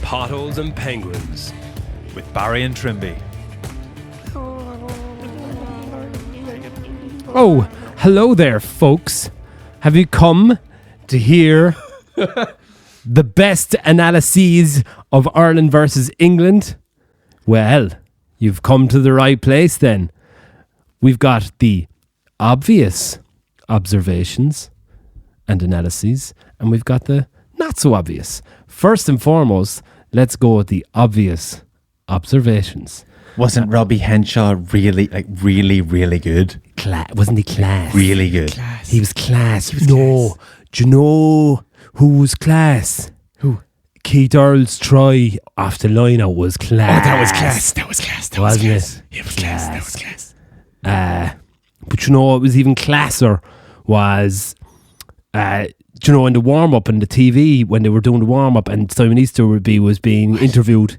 Potholes and Penguins with Barry and Trimby. Oh, hello there, folks. Have you come to hear the best analyses of Ireland versus England? Well, you've come to the right place then. We've got the obvious observations and analyses, and we've got the not so obvious. First and foremost, let's go with the obvious observations. Wasn't Robbie Henshaw really good? Wasn't he class? Really good. Class. He was class. Do you know who was class? Who? Keith Earl's try off the line out was class. Oh, that was class. That was class. That Wasn't was class. it? It was class. That was class. But you know what was even classer was, you know, in the warm-up on the TV, when they were doing the warm-up and Simon Easterby was being interviewed,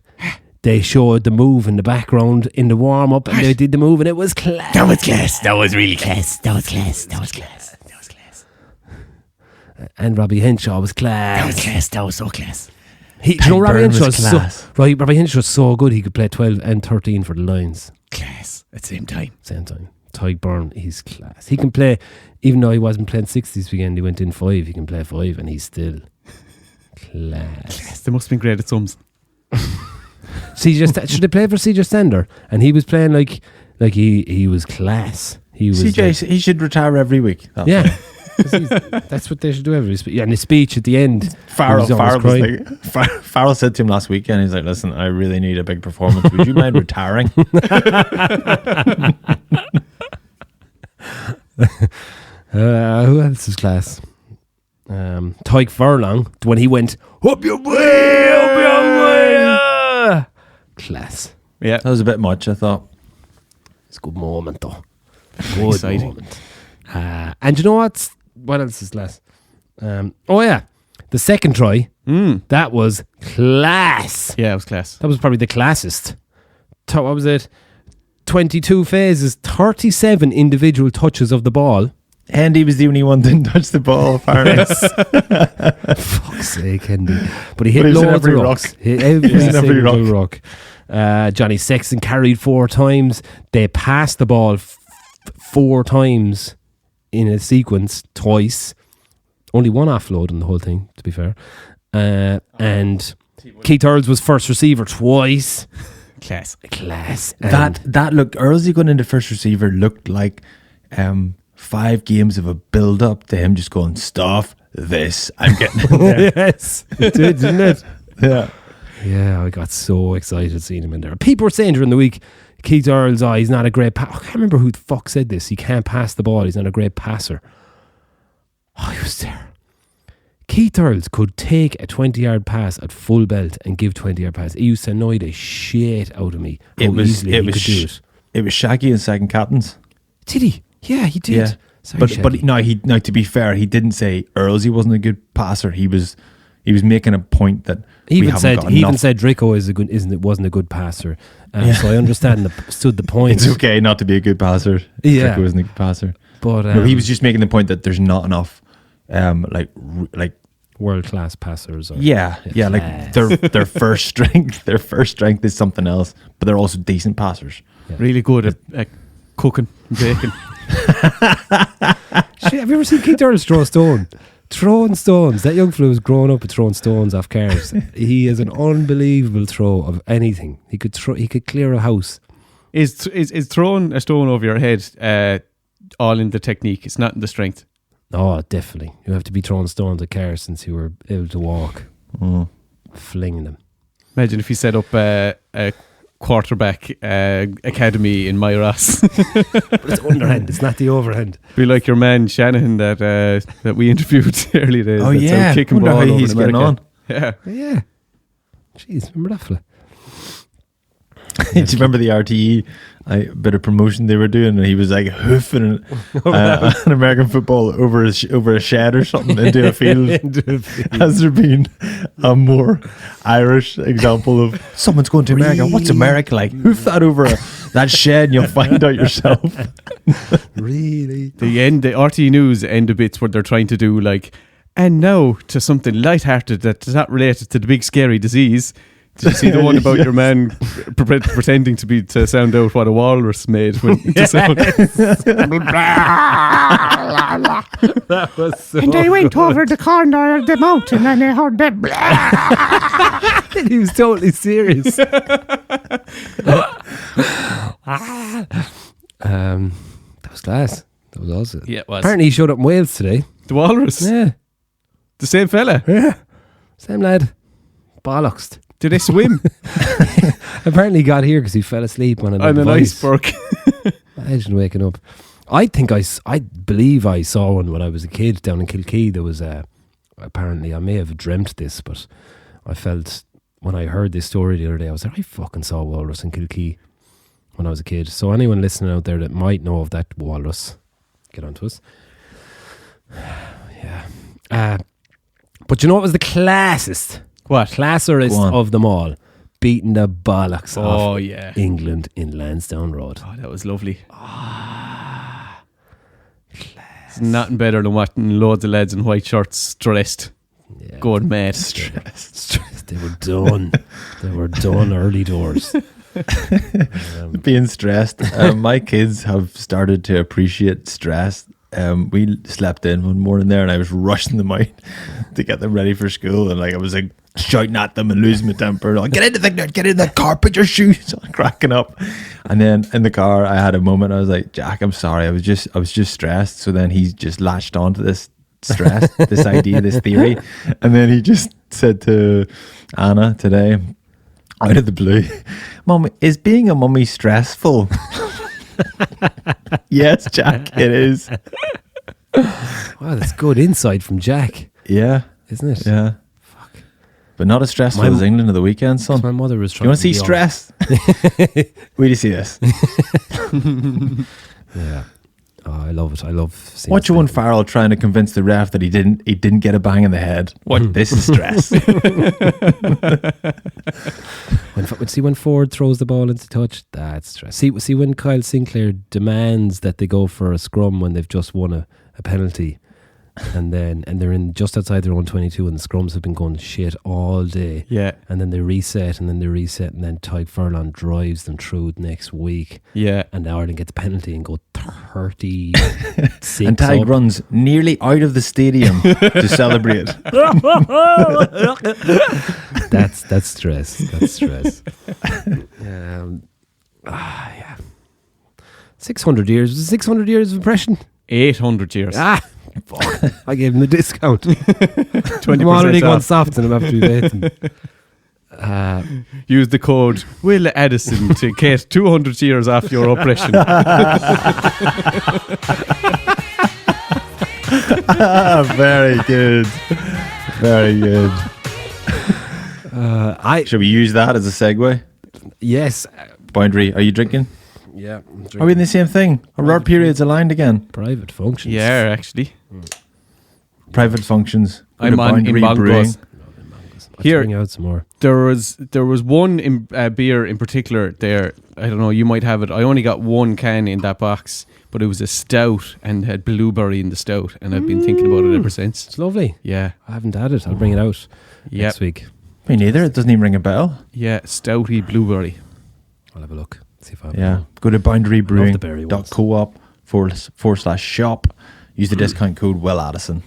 they showed the move in the background in the warm-up and they did the move and it was class. That was class. That was really class. That was class. That was class. That was class. And Robbie Henshaw was class. That was class. That was so class. You know, Robbie Henshaw was class. Robbie Henshaw was so good he could play 12 and 13 for the Lions. Class. At the same time. Same time. Tyke Byrne, he's class. He can play, even though he wasn't playing 60s this weekend, he went in 5. He can play 5 and he's still class. They must have been great at sums. Should they play for CJ Stander? And he was playing like he was class. He was CJ, he should retire every week. Yeah. That's what they should do every speech. And his speech at the end, Farrell said to him last weekend, he's like, listen, I really need a big performance. Would you mind retiring? Who else is class? Tyke Furlong, when he went, up your way. Class. Yeah. That was a bit much, I thought. It's a good moment, though. Good Exciting. moment. And you know what else is class? The second try, that was class. Yeah, it was class. That was probably the classest. What was it? 22 phases, 37 individual touches of the ball. And he was the only one that didn't touch the ball, apparently. Fuck's sake, Hendy. But he hit But he was in loads every of rocks. Hit every single rock. Johnny Sexton carried 4 times. They passed the ball 4 times in a sequence, twice. Only 1 offload in the whole thing, to be fair. And Keith Earls was first receiver twice. Class. That looked, Earlsy going into first receiver looked like 5 games of a build up to him just going, stuff this. I'm getting in there. Yes, it did, didn't it? Yeah. Yeah, I got so excited seeing him in there. People were saying during the week, Keith Earls, he's not a great passer. I can't remember who the fuck said this. He can't pass the ball. He's not a great passer. Oh, he was there. Keith Earls could take a 20-yard pass at full belt and give 20-yard pass. He used to annoy the shit out of me. It was Shaggy and second captains. Did he? Yeah, he did. Yeah. Sorry, But to be fair, he didn't say Earls he wasn't a good passer. He was making a point that he even said Drico wasn't a good passer. So I understood the point. It's okay not to be a good passer. Yeah, Drico wasn't a good passer. But no, he was just making the point that there's not enough like world class passers. Like their first strength is something else, but they're also decent passers. Yeah. Really good at cooking and baking. Shit, have you ever seen Keith Earls throw a stone? Throwing stones. That young fella was growing up with throwing stones off cars. He has an unbelievable throw of anything. He could clear a house. Is throwing a stone over your head all in the technique? It's not in the strength. Oh, definitely. You have to be throwing stones at cars since you were able to walk. Flinging them. Imagine if you set up a quarterback academy in Myross. But it's underhand, it's not the overhand. Be like your man Shanahan that we interviewed earlier days. Oh yeah, kicking wonder ball how over he's in getting America. on. Yeah. Jeez, remember that fella? Do you remember the RTE bit of promotion they were doing, and he was like hoofing an American football over a shed or something into a field? Has there been a more Irish example of someone's going to America? What's America like? Hoof that over that shed and you'll find out yourself. Really? The RTE News end of bits where they're trying to do like, and now to something lighthearted that's not related to the big scary disease. Did you see the one about your man pretending to sound out what a walrus made when to sound? That was so And they went over the corner of the mountain and they heard that. He was totally serious. That was class. That was awesome. Yeah, it was. Apparently he showed up in Wales today. The walrus? Yeah. The same fella? Yeah. Same lad. Bollocks. Did they swim? Apparently he got here because he fell asleep on an iceberg. Imagine waking up. I believe I saw one when I was a kid down in Kilkee. There was apparently I may have dreamt this, but I felt when I heard this story the other day, I was like, I fucking saw a walrus in Kilkee when I was a kid. So anyone listening out there that might know of that walrus, get on to us. Yeah. But you know what was the classest? What? Classerest of them all? Beating the bollocks off yeah. England in Lansdowne Road. Oh, that was lovely. It's nothing better than watching loads of lads in white shirts stressed. Yeah. Going mad. Stressed. They were done. They were done early doors. Being stressed. My kids have started to appreciate stress. We slept in one morning there and I was rushing them out to get them ready for school, and like I was like shouting at them and losing my temper, like, get into the car, put your shoes on, cracking up. And then in the car I had a moment, I was like, Jack, I'm sorry, I was just stressed. So then he just latched onto this stress, this idea, this theory, and then he just said to Anna today, out of the blue, Mum, is being a mummy stressful? Yes, Jack, it is. Wow, that's good insight from Jack. Yeah. Isn't it? Yeah. Fuck. But not as stressful as England of the weekend, son. My mother was trying. You want to see stress? Where do you see this? Yeah. Oh, I love it. I love seeing Watch Lauren Farrell trying to convince the ref that he didn't get a bang in the head. What? This is stress. when Ford throws the ball into touch, that's stress. See when Kyle Sinclair demands that they go for a scrum when they've just won a penalty, and they're in just outside their own 22, and the scrums have been going shit all day. Yeah. And then they reset, and then Tyke Furlong drives them through the next week. Yeah. And Ireland get the penalty and go 36 and Tyke up. runs nearly out of the stadium to celebrate. That's stress. That's stress. Yeah. 600 years. Was it 600 years of oppression? 800 years. Fuck. I gave him the discount. 20% I'm already going off. soft and I'm after waiting. Use the code Will Edison to get 200 years off your oppression. Very good. Very good. Should we use that as a segue? Yes. Boundary, are you drinking? Yeah. Are we in the same thing? Are our periods aligned again? Private functions. Yeah, actually. Private functions. I'm on in Bongos. Here, bring out some more. There was one beer in particular there. I don't know, you might have it. I only got one can in that box, but it was a stout and had blueberry in the stout, and I've been thinking about it ever since. It's lovely. Yeah. I haven't had it. I'll bring it out next week. Me neither. It doesn't even ring a bell. Yeah, stouty blueberry. I'll have a look. See if I Go to boundarybrewing.coop/shop. Use the discount code Will Addison.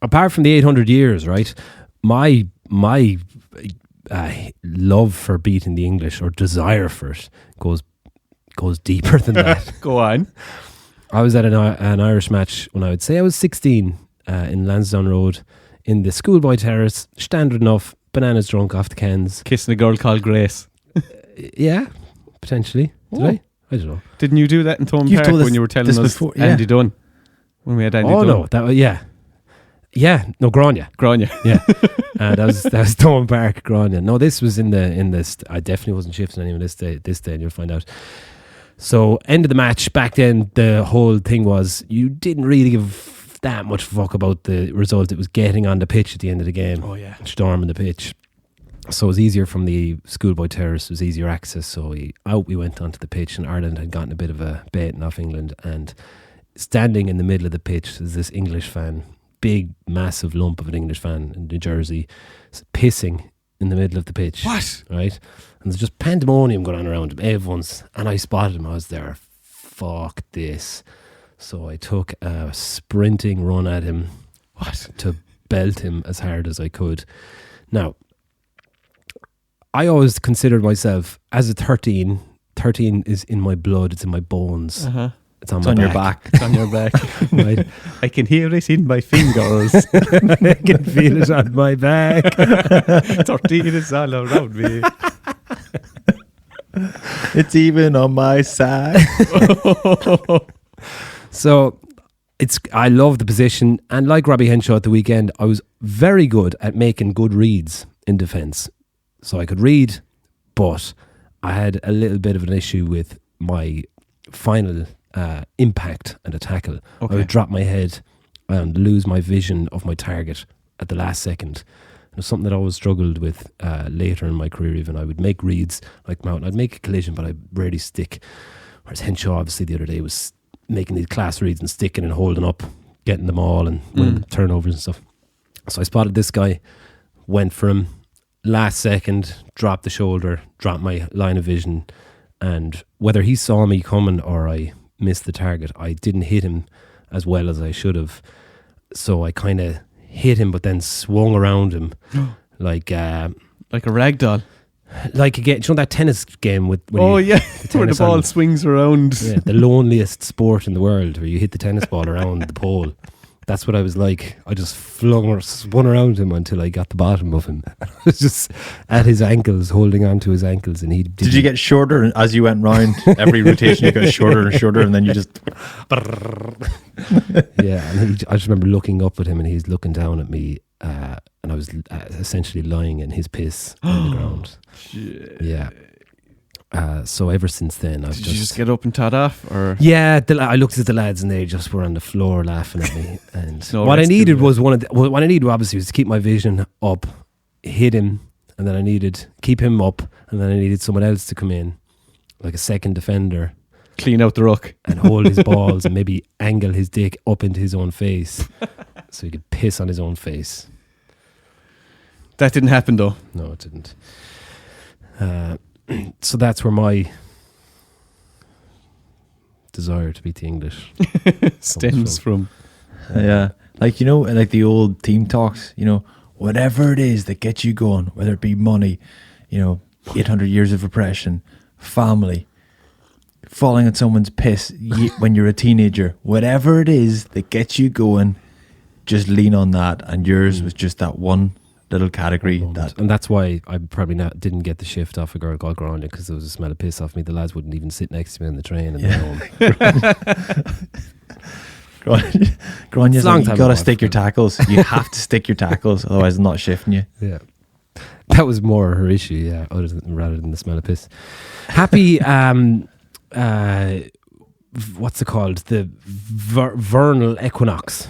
Apart from the 800 years, right? My love for beating the English, or desire for it, goes deeper than that. Go on. I was at an Irish match when I would say I was 16 in Lansdowne Road in the schoolboy terrace, standard enough, bananas drunk off the cans. Kissing a girl called Grace. Yeah, potentially. Did I? I don't know. Didn't you do that in Thome You've Park told us when you were telling this us before, yeah. Andy Dunn? When we had Andy Dunn. No, that was, yeah. Yeah, no, Grania. Grania. Yeah. That was Thome Park, Grania. No, this was in this. I definitely wasn't shifting anyone this day, and you'll find out. So, end of the match, back then, the whole thing was you didn't really give that much fuck about the result. It was getting on the pitch at the end of the game. Oh, yeah. Storming the pitch. So it was easier from the schoolboy terrace, it was easier access. So we went onto the pitch, and Ireland had gotten a bit of a baiting off England. And standing in the middle of the pitch is this English fan, big, massive lump of an English fan in New Jersey, pissing in the middle of the pitch. What? Right? And there's just pandemonium going on around him. Everyone's, and I spotted him. I was there. Fuck this. So I took a sprinting run at him. What? To belt him as hard as I could. Now, I always considered myself as a 13. 13 is in my blood. It's in my bones. Uh-huh. It's on It's my on back. your back. It's on your back. Right? I can hear it in my fingers. I can feel it on my back. 13 is all around me. It's even on my side. So I love the position, and like Robbie Henshaw at the weekend, I was very good at making good reads in defence. So I could read, but I had a little bit of an issue with my final impact and a tackle. Okay. I would drop my head and lose my vision of my target at the last second. It was something that I always struggled with later in my career. Even I would make reads like Mountain. I'd make a collision, but I'd rarely stick. Whereas Henshaw, obviously, the other day was making these class reads and sticking and holding up, getting them all and winning turnovers and stuff. So I spotted this guy, went for him, last second, dropped the shoulder, dropped my line of vision, and whether he saw me coming or I missed the target, I didn't hit him as well as I should have. So I kind of hit him, but then swung around him like a rag doll. Like again, you know that tennis game with when Oh, you, yeah. the Where the tennis ball on- swings around. yeah, the loneliest sport in the world, where you hit the tennis ball around the pole. That's what I was like. I just spun around him until I got the bottom of him. I was just at his ankles, holding on to his ankles, and he Did you get shorter as you went round? Every rotation you got shorter and shorter, and then you just... Yeah, and I just remember looking up at him, and he's looking down at me, and I was essentially lying in his piss on the ground. Yeah. So ever since then, I've Did you just get up and tot off? Or Yeah, I looked at the lads and they just were on the floor laughing at me. And No what I rescue, needed yeah. was what I needed obviously was to keep my vision up, hit him, and then I needed keep him up, and then I needed someone else to come in, like a second defender, clean out the ruck. and hold his balls and maybe angle his dick up into his own face, so he could piss on his own face. That didn't happen though. No, it didn't. So that's where my desire to beat the English Stems from. Yeah. Like, you know, like the old team talks, you know, whatever it is that gets you going, whether it be money, you know, 800 years of repression, family, falling on someone's piss when you're a teenager, whatever it is that gets you going, just lean on that. And yours was just that one little category. And that's why I probably didn't get the shift off a girl called Grania, because there was a smell of piss off me. The lads wouldn't even sit next to me on the train and home. Grania's long like, you time got to ago, stick your tackles. You have to stick your tackles, otherwise I'm not shifting you. Yeah, that was more her issue. Yeah, rather than the smell of piss. Happy. What's it called? The vernal equinox.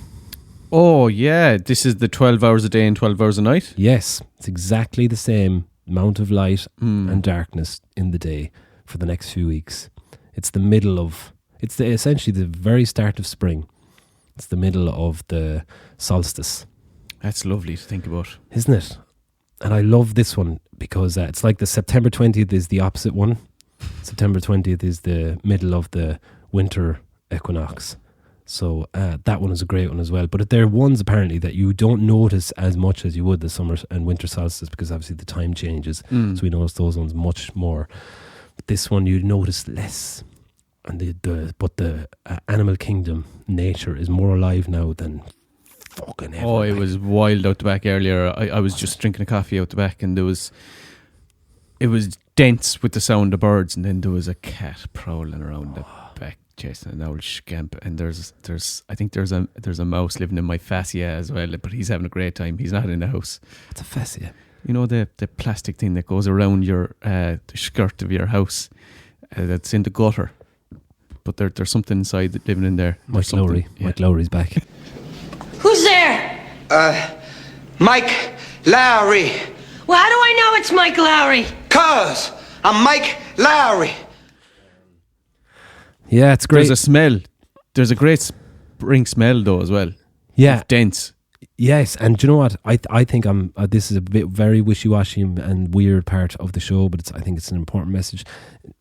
Oh yeah, this is the 12 hours a day and 12 hours a night. Yes, it's exactly the same amount of light and darkness in the day for the next few weeks. It's the middle of. It's essentially the very start of spring. It's the middle of the solstice. That's lovely to think about. Isn't it? And I love this one because it's like the September 20th is the opposite one. September 20th is the middle of the winter equinox. So that one is a great one as well. But there are ones apparently that you don't notice as much as you would the summer and winter solstice, because obviously the time changes. So we notice those ones much more. But this one you notice less. And the animal kingdom, nature, is more alive now than fucking ever. Oh, it was wild out the back earlier. I was just drinking a coffee out the back, and it was dense with the sound of birds, and then there was a cat prowling around the back, chasing an old scamp. And there's I think there's a mouse living in my fascia as well, but he's having a great time. He's not in the house. What's a fascia? You know the plastic thing that goes around your the skirt of your house that's in the gutter. But there's something inside that living in there. Mike Lowry. Yeah. Mike Lowry's back. Who's there? Mike Lowry. Well, how do I know it's Mike Lowry? 'Cause I'm Mike Lowry. Yeah, it's great. There's a smell. There's a great spring smell though as well. Yeah, Dense. Yes, and do you know what? I think I'm. This is a bit very wishy-washy and weird part of the show, but I think it's an important message.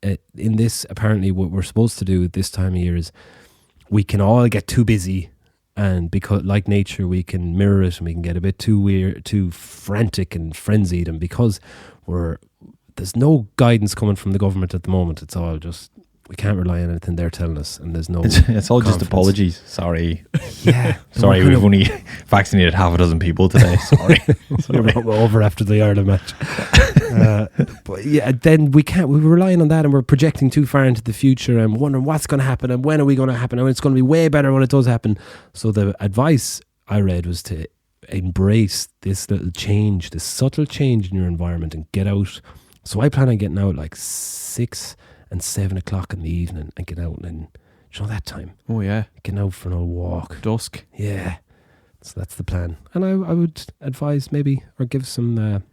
In this, apparently, what we're supposed to do at this time of year is we can all get too busy, and because, like nature, we can mirror it, and we can get a bit too weird, too frantic and frenzied, and because there's no guidance coming from the government at the moment. It's all just. We can't rely on anything they're telling us, and there's no. It's all just confidence. apologies. Sorry. Yeah. Sorry, we've only vaccinated half a dozen people today. Sorry. We're over after the Ireland match. But yeah, then we're relying on that, and we're projecting too far into the future and wondering what's going to happen and when are we going to happen, and it's going to be way better when it does happen. So the advice I read was to embrace this little change, this subtle change in your environment, and get out. So I plan on getting out like 6 and 7 o'clock in the evening and get out, and you know that time. Oh yeah, getting out for an old walk. Dusk. Yeah. So that's the plan. And I would advise maybe, or give some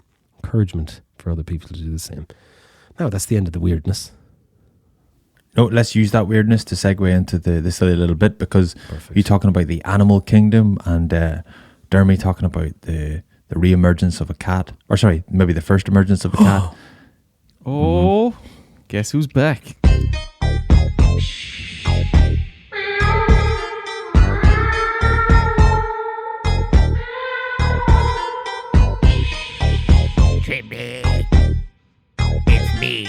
encouragement for other people to do the same. Now, that's the end of the weirdness. No, let's use that weirdness to segue into this silly little bit, because Perfect. you're talking about the animal kingdom, and Dermy talking about the re-emergence of a cat. Or sorry, maybe the first emergence of a cat. Oh, guess who's back? Trimby. It's me,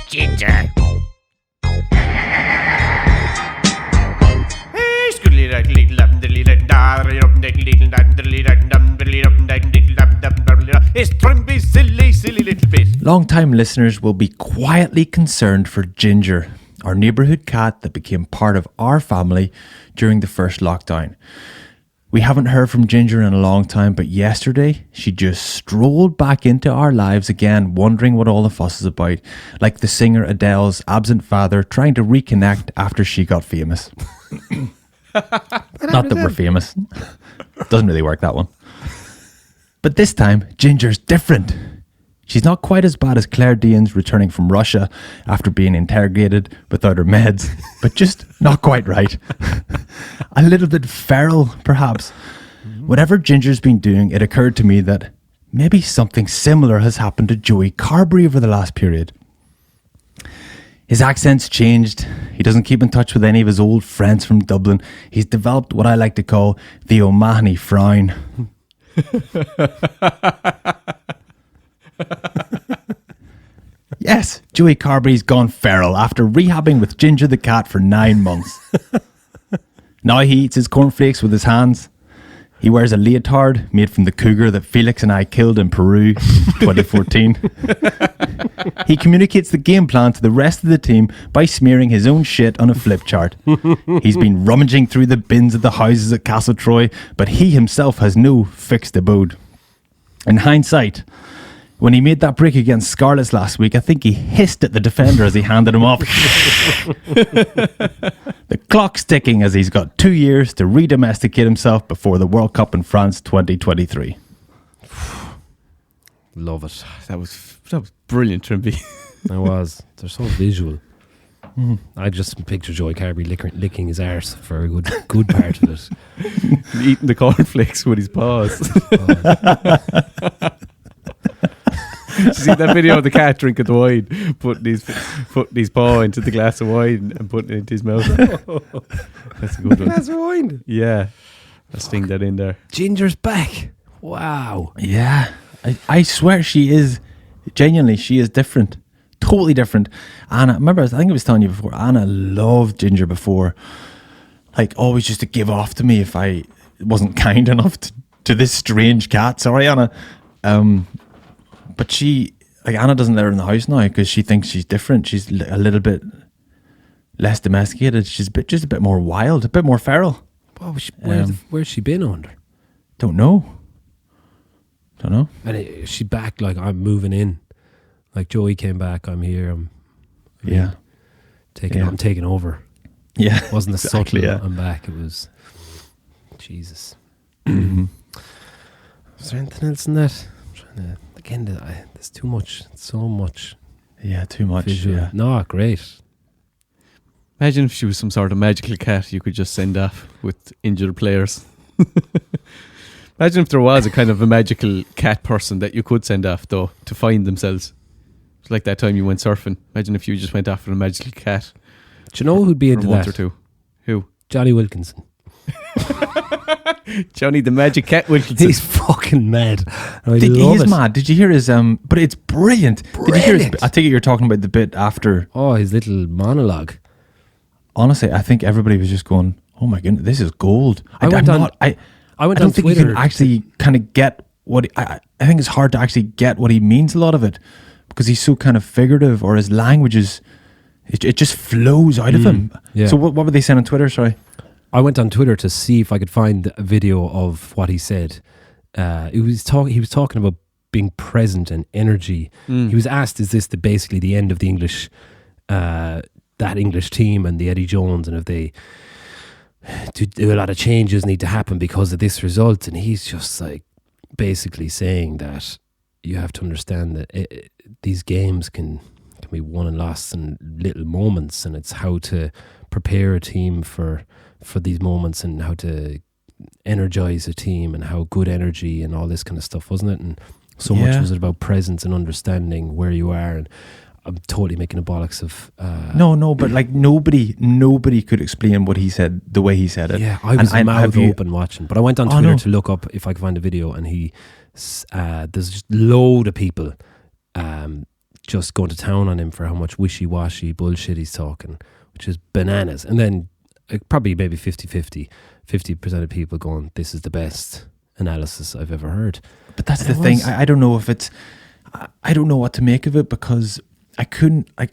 Ginger. It's Trimby, silly little bit. Long-time listeners will be quietly concerned for Ginger, our neighbourhood cat that became part of our family during the first lockdown. We haven't heard from Ginger in a long time, but yesterday she just strolled back into our lives again, wondering what all the fuss is about, like the singer Adele's absent father trying to reconnect after she got famous. Not that we're famous. Doesn't really work, that one. But this time, Ginger's different. She's not quite as bad as Claire Danes returning from Russia after being interrogated without her meds, but just not quite right. A little bit feral, perhaps. Whatever Ginger's been doing, it occurred to me that maybe something similar has happened to Joey Carberry over the last period. His accent's changed. He doesn't keep in touch with any of his old friends from Dublin. He's developed what I like to call the O'Mahony frown. Yes, Joey Carberry's gone feral after rehabbing with Ginger the cat for 9 months. Now he eats his cornflakes with his hands. He wears a leotard made from the cougar that Felix and I killed in Peru 2014. He communicates the game plan to the rest of the team by smearing his own shit on a flip chart. He's been rummaging through the bins of the houses at Castle Troy, but he himself has no fixed abode. In hindsight, when he made that break against Scarlets last week, I think he hissed at the defender as he handed him off. The clock's ticking as he's got 2 years to re-domesticate himself before the World Cup in France 2023. Love it. That was brilliant, Trimby. I was. They're so visual. I just picture Joey Carberry licking his arse for a good part of it. Eating the cornflakes with his paws. Did you see that video of the cat drinking the wine, putting his paw into the glass of wine and putting it into his mouth? That's a good one. Glass of wine. Yeah, let's sting that in there. Ginger's back. Wow. Yeah, I swear she is, genuinely, she is different. Totally different. Anna, remember, I think I was telling you before, Anna loved Ginger before. Like, always just to give off to me if I wasn't kind enough to this strange cat. Sorry, Anna. But Anna doesn't let her in the house now because she thinks she's different. She's a little bit less domesticated. She's just a bit more wild, a bit more feral. Oh, where's she been under? Don't know. And is she back like I'm moving in? Like Joey came back, I'm here. I'm taking over. Yeah, It wasn't exactly, subtle. yeah. I'm back. It was Jesus. Mm-hmm. Was there anything else in that? I'm trying to again. There's too much. So much. Yeah, too much. Visual. Yeah. No, great. Imagine if she was some sort of magical cat you could just send off with injured players. Imagine if there was a kind of a magical cat person that you could send off, though, to find themselves. It's like that time you went surfing. Imagine if you just went after a magical cat. Do you know who'd be for into a month that? or two? Who? Johnny Wilkinson. Johnny the Magic Cat Wilkinson. He's fucking mad. I He love is it. mad. Did you hear his but it's brilliant. Did you hear his, I take it you're talking about the bit after. Oh, his little monologue. Honestly, I think everybody was just going, "Oh my goodness, this is gold." I went on don't think you Twitter. can actually kind of get what I think it's hard to actually get what he means. A lot of it because he's so kind of figurative, or his language is it just flows out of him. yeah. So what were they saying on Twitter? Sorry. I went on Twitter to see if I could find a video of what he said. He was talking about being present and energy. He was asked, "Is this basically the end of the English, that English team and the Eddie Jones, and if they do a lot of changes need to happen because of this result?" And he's just like basically saying that you have to understand that these games can be won and lost in little moments, and it's how to prepare a team for these moments and how to energize a team and how good energy and all this kind of stuff, wasn't it? And so much was it about presence and understanding where you are. And I'm totally making a bollocks of No, but like nobody could explain what he said the way he said it. yeah, I was And mouth open watching, but I went on Oh, Twitter no. to look up if I could find a video, and there's just load of people just going to town on him for how much wishy-washy bullshit he's talking, which is bananas. And then probably maybe 50-50 50% of people going, "This is the best analysis I've ever heard." But that's And the it thing. was. I don't know if it's. I don't know what to make of it because I couldn't. I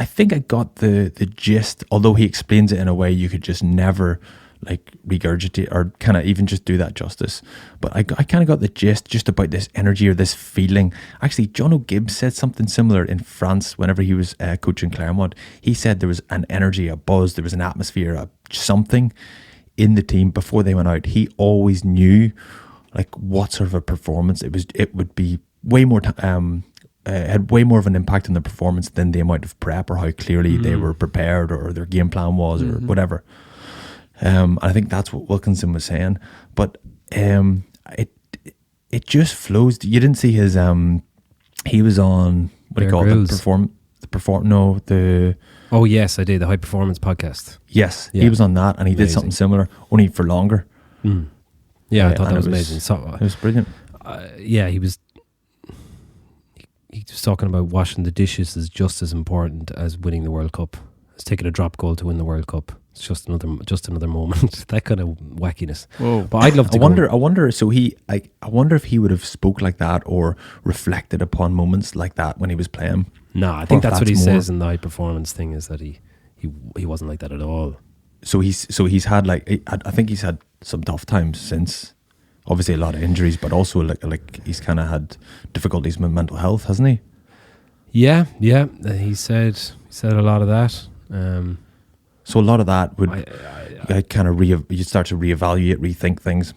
think I got the gist. Although he explains it in a way you could just never like regurgitate or kind of even just do that justice. But I kind of got the gist just about this energy or this feeling. Actually, John O'Gibbs said something similar in France whenever he was coaching Clermont. He said there was an energy, a buzz, there was an atmosphere, something in the team before they went out. He always knew like what sort of a performance it would be. Way more had way more of an impact on the performance than the amount of prep or how clearly they were prepared or their game plan was or whatever. I think that's what Wilkinson was saying. But it just flows. You didn't see his he was on what do you Bear call Grylls. it? Oh yes, I did, the High Performance podcast. Yes, Yeah. he was on that and he did Amazing. something similar, only for longer. Yeah, I thought and that was it amazing. So, It was brilliant. yeah, he was talking about washing the dishes is just as important as winning the World Cup. It's taking a drop goal to win the World Cup. It's just another moment. That kind of wackiness. Whoa. But I'd love to. I wonder. So I wonder if he would have spoke like that or reflected upon moments like that when he was playing. No, I think Or if that's what he that's more- says in the high performance thing, is that he wasn't like that at all. So he's had like I think he's had some tough times since. Obviously a lot of injuries, but also like he's kind of had difficulties with mental health, hasn't he? Yeah. He said a lot of that. So a lot of that would I kind of you start to reevaluate, rethink things,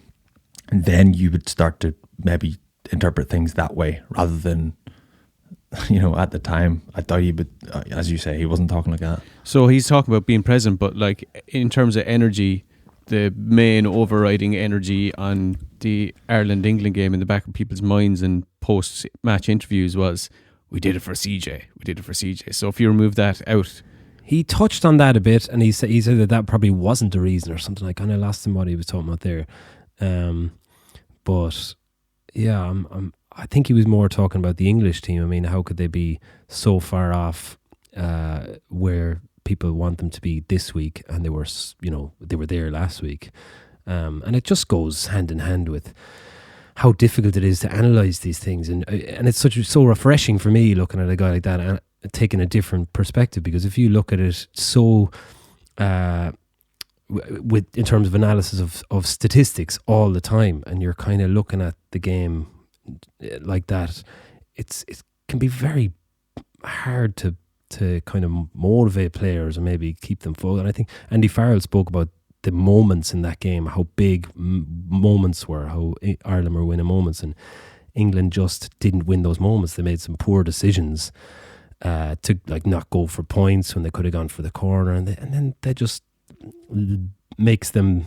and then you would start to maybe interpret things that way rather than, at the time I thought he would, as you say, he wasn't talking like that. So he's talking about being present, but like in terms of energy, the main overriding energy on the Ireland-England game in the back of people's minds and post-match interviews was, we did it for CJ. So if you remove that out, He touched on that a bit, and he said that probably wasn't the reason or something. I kind of lost him what he was talking about there. But yeah, I think he was more talking about the English team. I mean, how could they be so far off where people want them to be this week, and they were there last week, and it just goes hand in hand with how difficult it is to analyze these things, and it's so refreshing for me looking at a guy like that and taking a different perspective, because if you look at it so in terms of analysis of statistics all the time, and you're kind of looking at the game like that, it can be very hard to kind of motivate players and maybe keep them focused. And I think Andy Farrell spoke about the moments in that game, how big moments were, how Ireland were winning moments, and England just didn't win those moments. They made some poor decisions to like not go for points when they could have gone for the corner, and then that just makes them,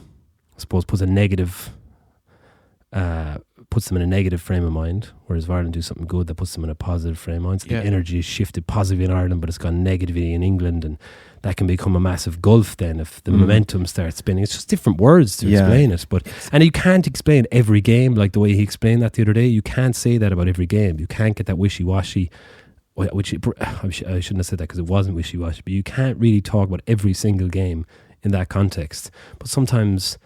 I suppose, puts a negative puts them in a negative frame of mind, whereas if Ireland do something good, that puts them in a positive frame of mind. So the energy is shifted positively in Ireland, but it's gone negatively in England, and that can become a massive gulf then if the momentum starts spinning. It's just different words to explain it. And you can't explain every game like the way he explained that the other day. You can't say that about every game. You can't get that wishy-washy, which I shouldn't have said that because it wasn't wishy-washy, but you can't really talk about every single game in that context. But sometimes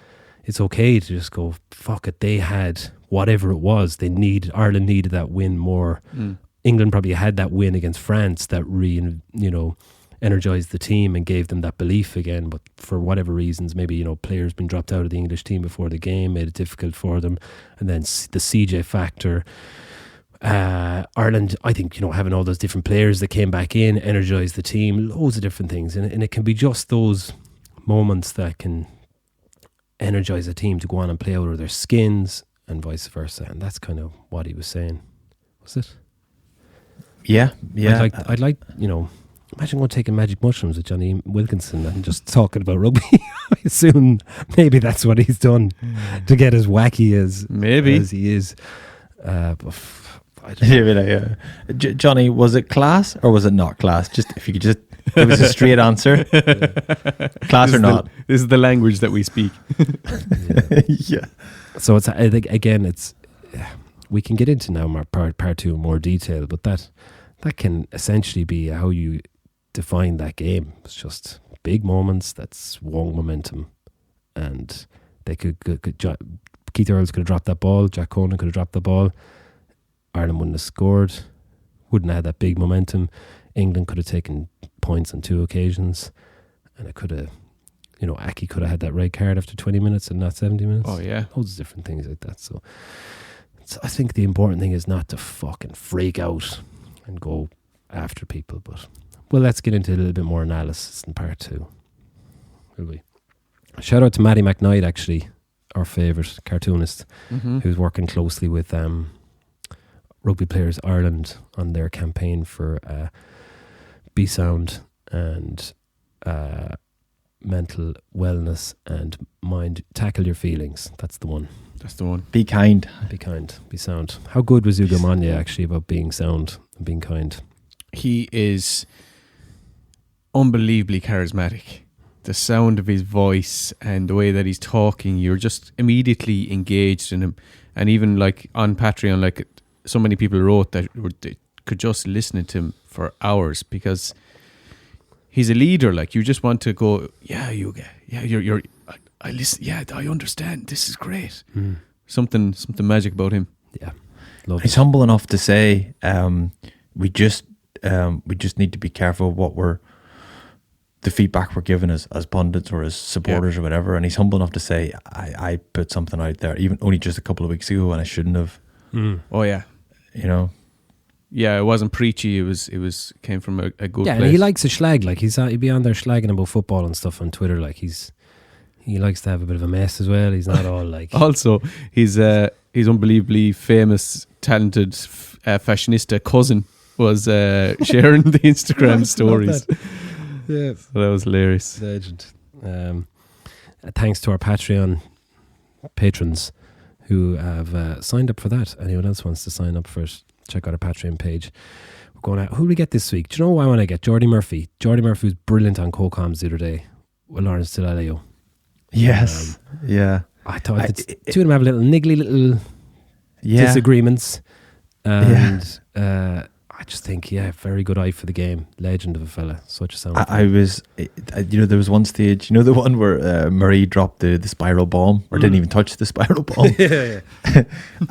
it's okay to just go, fuck it, they had whatever it was. Ireland needed that win more. England probably had that win against France that energized the team and gave them that belief again, but for whatever reasons, maybe players been dropped out of the English team before the game, made it difficult for them, and then the CJ factor. Ireland, I think, having all those different players that came back in, energized the team, loads of different things, and it can be just those moments that can energize a team to go on and play out of their skins and vice versa, and that's kind of what he was saying. Was it? Yeah. I'd like imagine going taking magic mushrooms with Johnny Wilkinson and just talking about rugby. I assume maybe that's what he's done to get as wacky as he is. But I don't know. Johnny, was it class or was it not class? Just if you could just give us a straight answer. Class or not? This is the language that we speak. Yeah. So it's, I think, again, it's we can get into now part two in more detail, but that can essentially be how you define that game. It's just big moments that swung momentum, and they could Keith Earls could have dropped that ball, Jack Conan could have dropped the ball, Ireland wouldn't have scored, wouldn't have had that big momentum. England could have taken points on 2 occasions, and it could have, Aki could have had that red card after 20 minutes and not 70 minutes. Oh yeah, loads of different things like that. So I think the important thing is not to fucking freak out and go after people. But let's get into a little bit more analysis in part 2, will we? Shout out to Maddie McKnight, actually, our favourite cartoonist, who's working closely with Rugby Players Ireland on their campaign for Be Sound and mental wellness and mind. Tackle your feelings. That's the one. Be kind. Be kind. Be sound. How good was Ugo Manya actually about being sound and being kind? He is unbelievably charismatic. The sound of his voice and the way that he's talking, you're just immediately engaged in him. And even like on Patreon, like so many people wrote that they could just listen to him for hours because he's a leader. Like you just want to go, yeah, Ugo, yeah, I listen. Yeah, I understand. This is great. Something magic about him. Yeah, he's humble enough to say, we just need to be careful what the feedback we're given as pundits or as supporters or whatever. And he's humble enough to say, I put something out there, even only just a couple of weeks ago, and I shouldn't have. Oh yeah, Yeah, it wasn't preachy. It was came from a good place. Yeah, and he likes a schlag. Like he'd be on there slagging about football and stuff on Twitter. Like he likes to have a bit of a mess as well. He's not all like. Also, he's unbelievably famous, talented fashionista cousin was sharing the Instagram stories. Yeah, so that was hilarious. Legend. Thanks to our Patreon patrons who have signed up for that. Anyone else wants to sign up for it, check out our Patreon page. We're going out. Who do we get this week? Do you know who I want to get? Jordy Murphy. Jordy Murphy was brilliant on co-coms the other day with Lauren Farrell. Yes. Yeah. I thought the two of them have a little disagreements. And I just think, very good eye for the game. Legend of a fella. Such a sound. There was one stage, the one where Murray dropped the spiral bomb or didn't even touch the spiral bomb.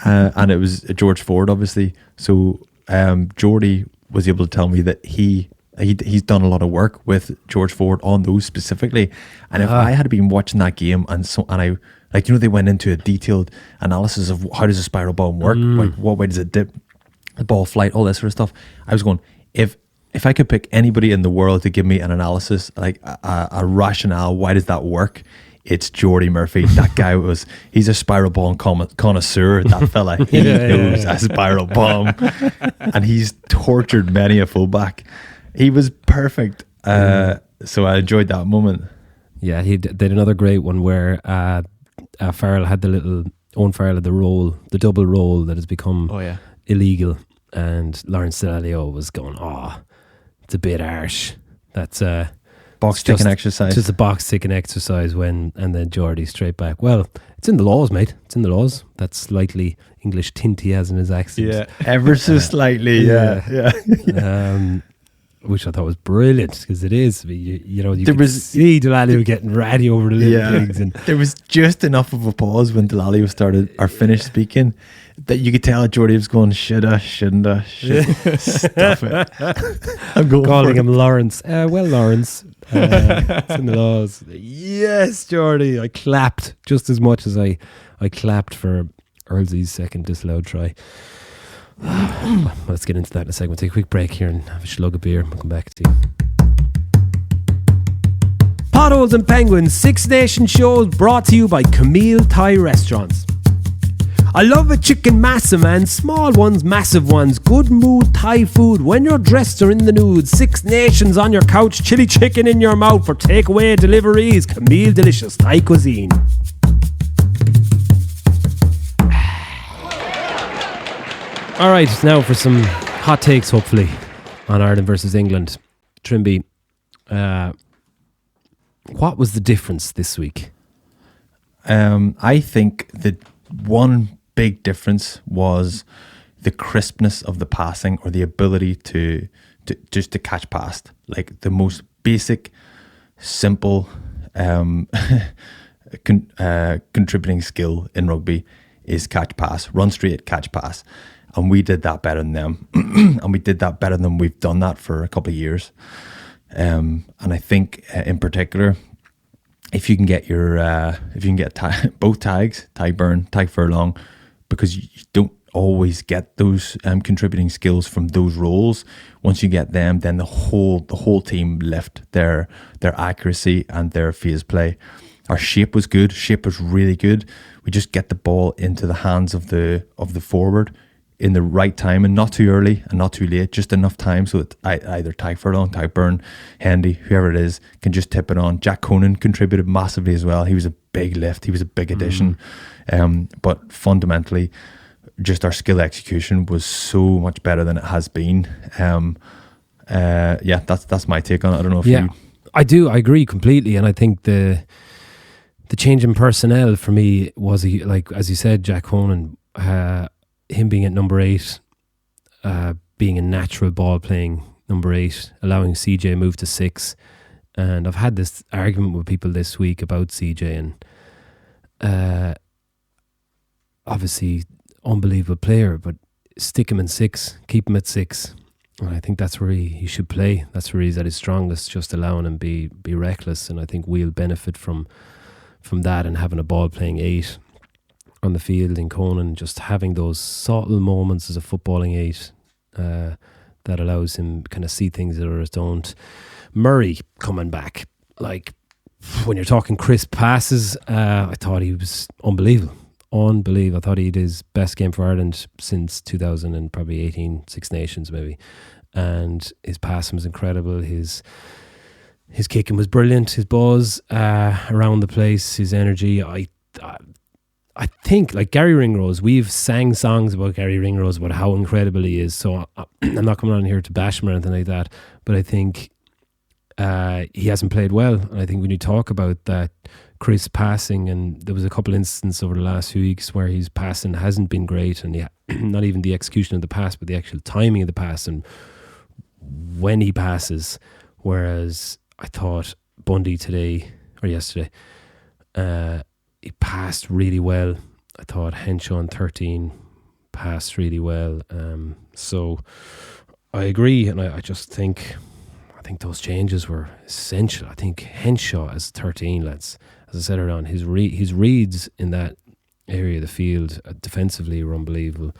And it was George Ford, obviously. So Geordie was able to tell me that he's done a lot of work with George Ford on those specifically. And if I had been watching that game and I they went into a detailed analysis of how does a spiral bomb work, like what way does it dip, the ball flight, all that sort of stuff. I was going, if I could pick anybody in the world to give me an analysis, like a rationale, why does that work? It's Jordy Murphy. That guy he's a spiral bomb connoisseur, that fella. He knows a spiral bomb. And he's tortured many a fullback. He was perfect. So I enjoyed that moment. Yeah, he did another great one where Farrell had the little Owen Farrell had the double roll that has become Oh yeah. illegal, and Lawrence Delalio was going, it's a bit harsh. That's Box it's just- ticking exercise. Just a box ticking exercise and then Geordie straight back. Well, it's in the laws, mate. It's in the laws. That slightly English tint he has in his accent. Ever so slightly, yeah. Which I thought was brilliant, because it is. You There could was- see Delalio getting ratty over the little things. And There was just enough of a pause when Delalio started or finished speaking that you could tell Jordy was going, shoulda, shouldn't I? Stuff it. I'm going calling for him Lawrence. Lawrence. It's in the laws. Yes, Geordie. I clapped just as much as I clapped for Earlsy's second disallowed try. Let's get into that in a second. We'll take a quick break here and have a slug of beer. We'll come back to you. Potholes and Penguins, Six Nations shows brought to you by Camile Thai Restaurants. I love a chicken massa, man. Small ones, massive ones. Good mood Thai food when you're dressed or in the nude. Six Nations on your couch, chili chicken in your mouth for takeaway deliveries. Camille Delicious Thai Cuisine. All right, now for some hot takes, hopefully, on Ireland versus England. Trimby, what was the difference this week? I think the one big difference was the crispness of the passing, or the ability to catch past. Like the most basic, simple contributing skill in rugby is catch pass, run straight, catch pass. And we did that better than them. And we did that better than we've done that for a couple of years. And I think in particular, if you can get both tags, tag burn, tag furlong, because you don't always get those contributing skills from those roles. Once you get them, then the whole team lift their accuracy and their phase play. Our shape was good. Shape was really good. We just get the ball into the hands of the forward in the right time, and not too early and not too late, just enough time so that either tag furlong, tag burn, Hendy, whoever it is, can just tip it on. Jack Conan contributed massively as well. He was a big lift. He was a big addition. But fundamentally, just our skill execution was so much better than it has been. That's my take on it. I don't know if you... I do. I agree completely. And I think the change in personnel for me was, like, as you said, Jack Conan, him being at number 8, being a natural ball playing number 8, allowing CJ move to 6. And I've had this argument with people this week about CJ, and obviously unbelievable player, but stick him in 6, keep him at 6. And I think that's where he should play. That's where he's at his strongest, just allowing him be reckless. And I think we'll benefit from that, and having a ball playing 8 on the field in Conan, just having those subtle moments as a footballing 8 that allows him kind of see things that others don't. Murray coming back, like, when you're talking crisp passes, I thought he was unbelievable. I thought he did his best game for Ireland since 2018 Six Nations maybe, and his passing was incredible. His kicking was brilliant. His buzz around the place, his energy. I think, like Gary Ringrose, we've sang songs about Gary Ringrose, about how incredible he is. So I'm not coming on here to bash him or anything like that, but I think he hasn't played well. And I think when you talk about that crisp passing, and there was a couple instances over the last few weeks where his passing hasn't been great, and not even the execution of the pass, but the actual timing of the pass and when he passes. Whereas I thought Bundy today or yesterday, he passed really well. I thought Henshaw on 13 passed really well. So I agree, and I just think those changes were essential. I think Henshaw as 13, lads, as I said earlier on, his reads in that area of the field defensively were unbelievable.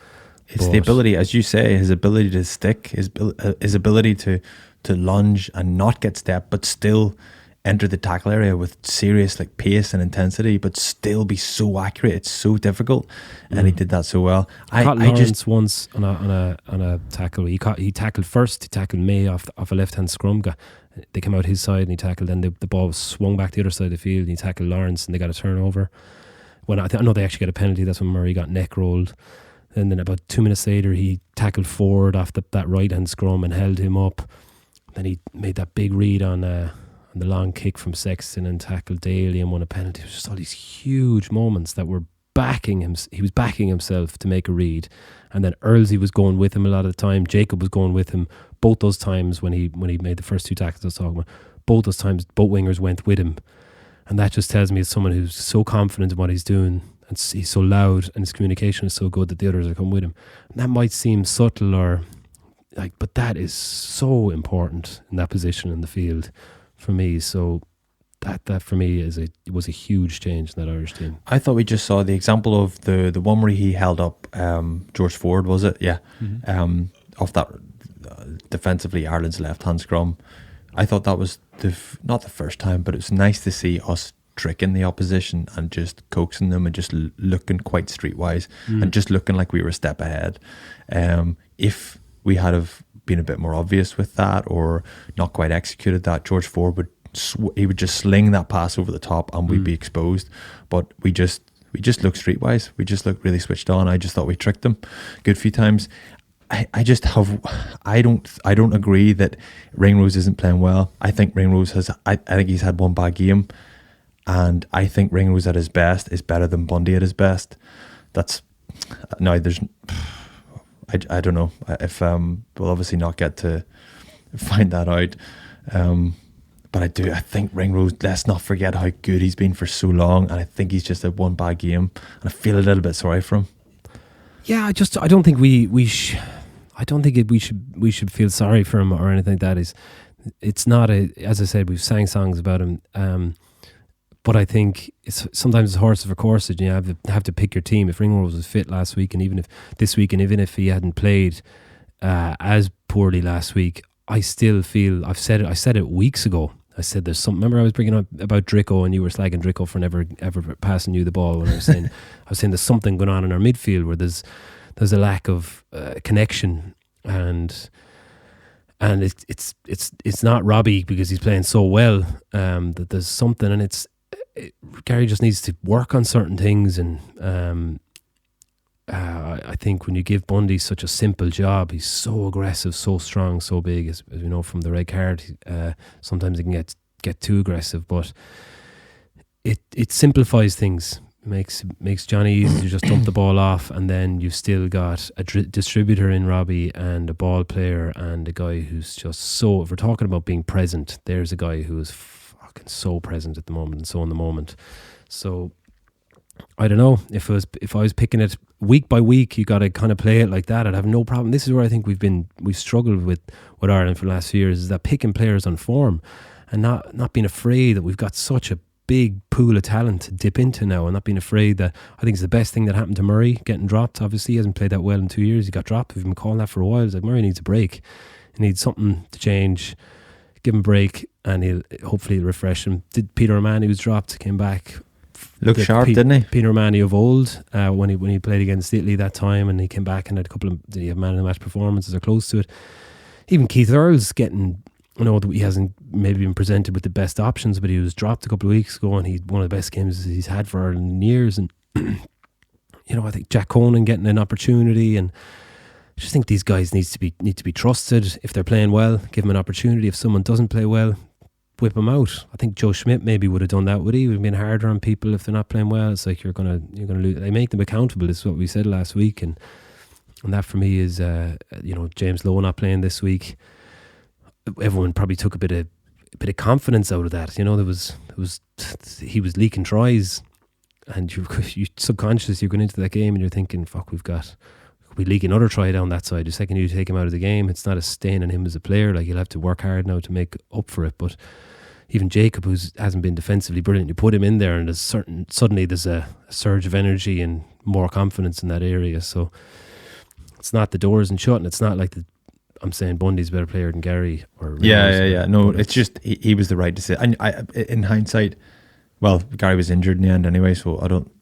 It's the ability, as you say, his ability to stick, his ability to lunge and not get stepped, but still enter the tackle area with serious like pace and intensity, but still be so accurate. It's so difficult, and he did that so well. I caught Lawrence once on a tackle. He tackled first. He tackled May off a left hand scrum. They came out his side and he tackled. Then the ball was swung back the other side of the field. And he tackled Lawrence and they got a turnover. when I know they actually got a penalty. That's when Murray got neck rolled. And then about 2 minutes later, he tackled Ford off that right-hand scrum and held him up. Then he made that big read on the long kick from Sexton and tackled Daly and won a penalty. It was just all these huge moments that were backing him. He was backing himself to make a read. And then Earlsey was going with him a lot of the time. Jacob was going with him. Both those times when he made the first 2 tackles I was talking about, both those times, both wingers went with him. And that just tells me it's someone who's so confident in what he's doing, and he's so loud, and his communication is so good that the others are coming with him. And that might seem subtle but that is so important in that position in the field for me. So that for me was a huge change in that Irish team. I thought we just saw the example of the one where he held up George Ford, was it? Yeah. Off that defensively Ireland's left-hand scrum. I thought that was not the first time, but it was nice to see us tricking the opposition and just coaxing them and just looking quite streetwise and just looking like we were a step ahead. If we had have been a bit more obvious with that or not quite executed that, George Ford would just sling that pass over the top and we'd be exposed. But we just looked streetwise. We just looked really switched on. I just thought we tricked them a good few times. I don't agree that Ringrose isn't playing well. I think Ringrose I think he's had one bad game, and I think Ringrose at his best is better than Bundy at his best. I don't know if we'll obviously not get to find that out. But I think Ringrose, let's not forget how good he's been for so long, and I think he's just had one bad game, and I feel a little bit sorry for him. Yeah, I don't think we should feel sorry for him or anything. It's not as I said, we've sang songs about him, but I think sometimes it's horse for course. You have to pick your team. If Ringrose was fit last week, and even if this week, and even if he hadn't played as poorly last week, I still feel I said it weeks ago. I said there's something. Remember I was bringing up about Dricko, and you were slagging Dricko for never ever passing you the ball. When I was saying there's something going on in our midfield where there's a lack of connection, and it's not Robbie because he's playing so well. That there's something, and Gary just needs to work on certain things, and I think when you give Bundy such a simple job, he's so aggressive, so strong, so big, as we know from the red card. Sometimes he can get too aggressive, but it simplifies things. Makes Johnny easy to just dump the ball off, and then you've still got a distributor in Robbie and a ball player and a guy who's just so. If we're talking about being present, there's a guy who is fucking so present at the moment and so in the moment. So I don't know if I was picking it week by week. You got to kind of play it like that. I'd have no problem. This is where I think we've struggled with Ireland for the last few years, is that picking players on form and not being afraid that we've got such a big pool of talent to dip into now, and not being afraid that. I think it's the best thing that happened to Murray getting dropped. Obviously he hasn't played that well in 2 years. He got dropped. We've been calling that for a while. It's like Murray needs a break. He needs something to change. Give him a break, and he'll hopefully refresh him. Did Peter O'Mahony was dropped, came back. Looked sharp, didn't he? Peter O'Mahony of old, when he played against Italy that time, and he came back and had a couple of man of the match performances or close to it. Even Keith Earls getting, that he hasn't maybe been presented with the best options, but he was dropped a couple of weeks ago, and he one of the best games he's had for Ireland in years. And I think Jack Conan getting an opportunity, and I just think these guys need to be trusted. If they're playing well, give them an opportunity. If someone doesn't play well, whip them out. I think Joe Schmidt maybe would have done that, would he? Would have been harder on people if they're not playing well. It's like you're gonna lose. They make them accountable. This is what we said last week, and that for me is James Lowe not playing this week. Everyone probably took a bit of confidence out of that. He was leaking tries, and you subconscious you're going into that game and you're thinking, fuck, we leak another try down that side. The second you take him out of the game, it's not a stain on him as a player. Like, he'll have to work hard now to make up for it. But even Jacob, who hasn't been defensively brilliant, you put him in there, and suddenly there's a surge of energy and more confidence in that area. So it's not the door isn't shut, and it's not like I'm saying Bundy's a better player than Gary. Yeah. No, it's just he was the right decision. And in hindsight, well, Gary was injured in the end anyway, so I don't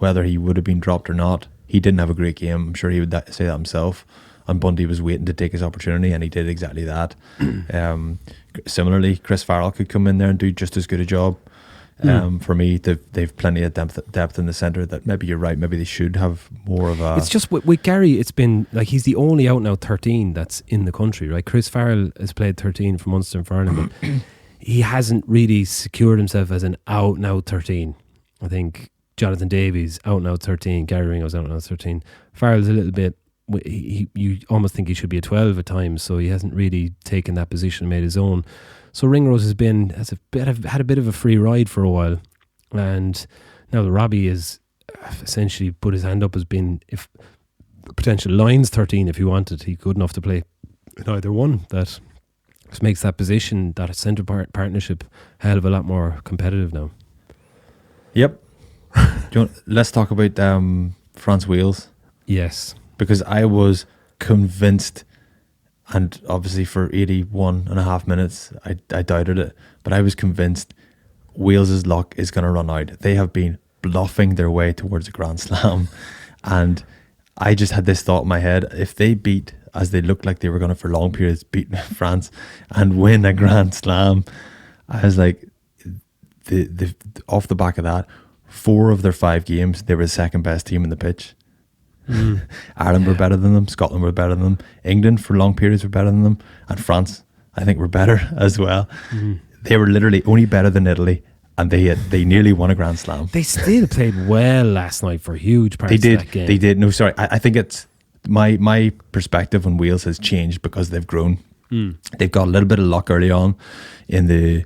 whether he would have been dropped or not. He didn't have a great game. I'm sure he would say that himself. And Bundy was waiting to take his opportunity, and he did exactly that. Similarly, Chris Farrell could come in there and do just as good a job. For me, they've plenty of depth in the centre. That maybe you're right. Maybe they should have more of a. It's just with Gary. It's been like he's the only out and out 13 that's in the country, right? Chris Farrell has played 13 for Munster and for Ireland, but he hasn't really secured himself as an out and out 13. I think Jonathan Davies out and out 13. Gary Ringo's out and out 13. Farrell's a little bit. You almost think he should be a 12 at times, so he hasn't really taken that position and made his own. So Ringrose had a bit of a free ride for a while, and now that Robbie has essentially put his hand up as being if potential lines 13 if he wanted, he good enough to play in either one. That just makes that position, that centre partnership, a hell of a lot more competitive now. Yep. Let's talk about France Wales. Yes, because I was convinced. And obviously for 81 and a half minutes, I doubted it. But I was convinced Wales's luck is going to run out. They have been bluffing their way towards a Grand Slam. And I just had this thought in my head. If they beat, as they looked like they were going to for long periods, beat France and win a Grand Slam, I was like, the off the back of that, 4 of their 5 games, they were the second best team in the pitch. Ireland were better than them, Scotland were better than them, England for long periods were better than them, and France I think were better as well. They were literally only better than Italy, and they nearly won a Grand Slam. they still played well last night for huge parts of that game. They did. No, sorry, I think it's my perspective on Wales has changed because they've grown. They've got a little bit of luck early on in the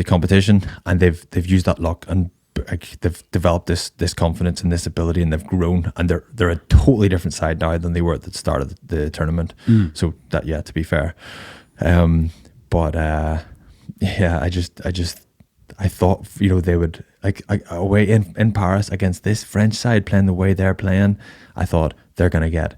competition, and they've used that luck and they've developed this confidence and this ability, and they've grown, and they're a totally different side now than they were at the start of the tournament. So that, yeah, to be fair, but I thought, you know, they would away in Paris against this French side playing the way they're playing. I thought they're gonna get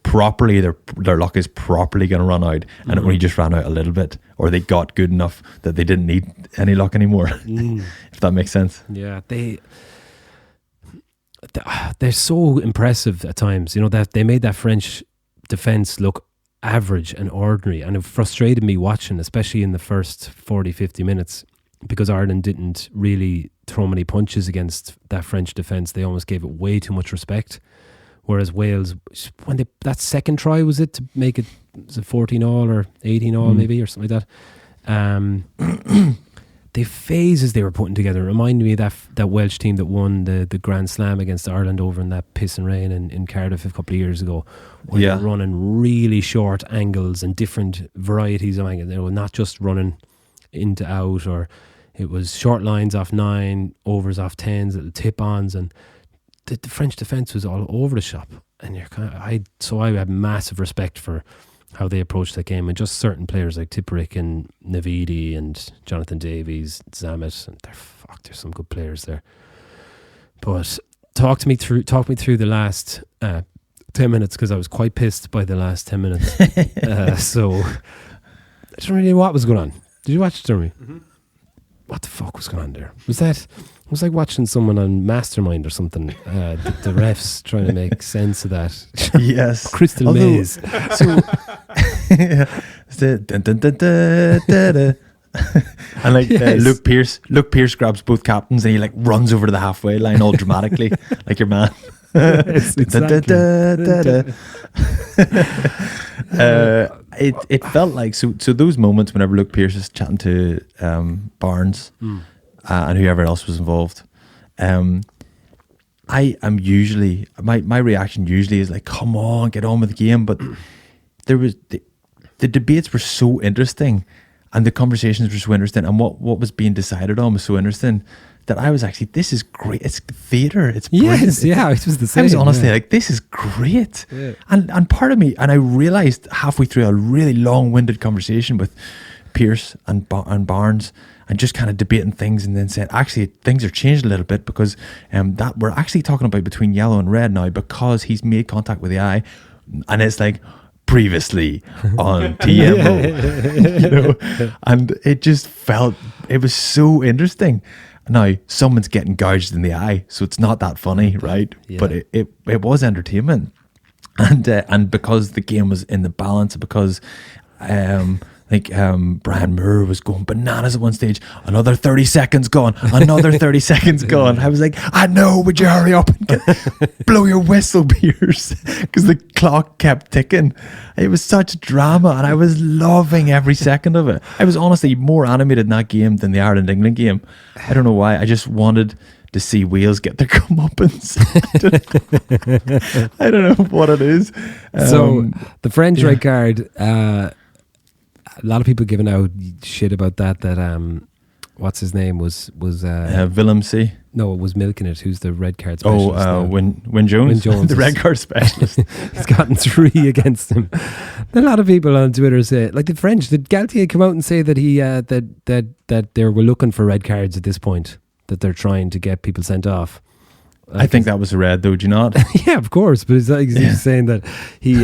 properly, their luck is properly going to run out, and it only just ran out a little bit, or they got good enough that they didn't need any luck anymore. If that makes sense. Yeah, they're so impressive at times. You know, that they made that French defence look average and ordinary, and it frustrated me watching, especially in the first 40-50 minutes, because Ireland didn't really throw many punches against that French defence. They almost gave it way too much respect. Whereas Wales, when that second try, was it to make it, was it 14-all or 18-all maybe, or something like that? The phases they were putting together reminded me of that Welsh team that won the Grand Slam against Ireland over in that piss and rain in Cardiff a couple of years ago. Where they were running really short angles and different varieties of angles. They were not just running into out, or it was short lines off 9, overs off 10s, little tip-ons, and the French defence was all over the shop, and I had massive respect for how they approached that game, and just certain players like Tipuric and Navidi and Jonathan Davies, Zamet, and there's some good players there. But talk me through the last 10 minutes, because I was quite pissed by the last 10 minutes. So I don't really know what was going on. Did you watch it, Trimby? What the fuck was going on there? It was like watching someone on Mastermind or something. The refs trying to make sense of that. Yes. Crystal Maze. So, and like Luke Pearce grabs both captains and he like runs over to the halfway line all dramatically, like your man. Yes, exactly. It felt like so those moments whenever Luke Pearce is chatting to Barnes and whoever else was involved, I am usually my reaction usually is like, come on, get on with the game. But there was the debates were so interesting, and the conversations were so interesting, and what was being decided on was so interesting, that I was actually, this is great. It's theatre. It's brilliant. Yes, yeah, it was the same. I was honestly like, this is great. Yeah. And part of me, and I realised halfway through a really long-winded conversation with Pearce and Barnes, and just kind of debating things, and then saying, actually, things are changed a little bit, because that we're actually talking about between yellow and red now, because he's made contact with the eye, and it's like, previously on TMO, you know, and it just felt, it was so interesting. Now someone's getting gouged in the eye, so it's not that funny, right? Yeah. But it was entertainment, and because the game was in the balance, because think Brian Moore was going bananas at one stage. Another 30 seconds gone. Another 30 seconds gone. I was like, I know, would you hurry up and blow your whistle, Piers? Because the clock kept ticking. It was such drama, and I was loving every second of it. I was honestly more animated in that game than the Ireland-England game. I don't know why. I just wanted to see Wales get their comeuppance. I don't know what it is. So the French red card, a lot of people giving out shit about that what's his name was Willem C. No, it was milking it. Who's the red card specialist? Win Jones. The red card specialist. He's gotten 3 against him. A lot of people on Twitter say, like the French, did Galtier come out and say that he that they were looking for red cards at this point, that they're trying to get people sent off? I think that was a red, though. Do you not? Yeah, of course. But it's like he's saying that he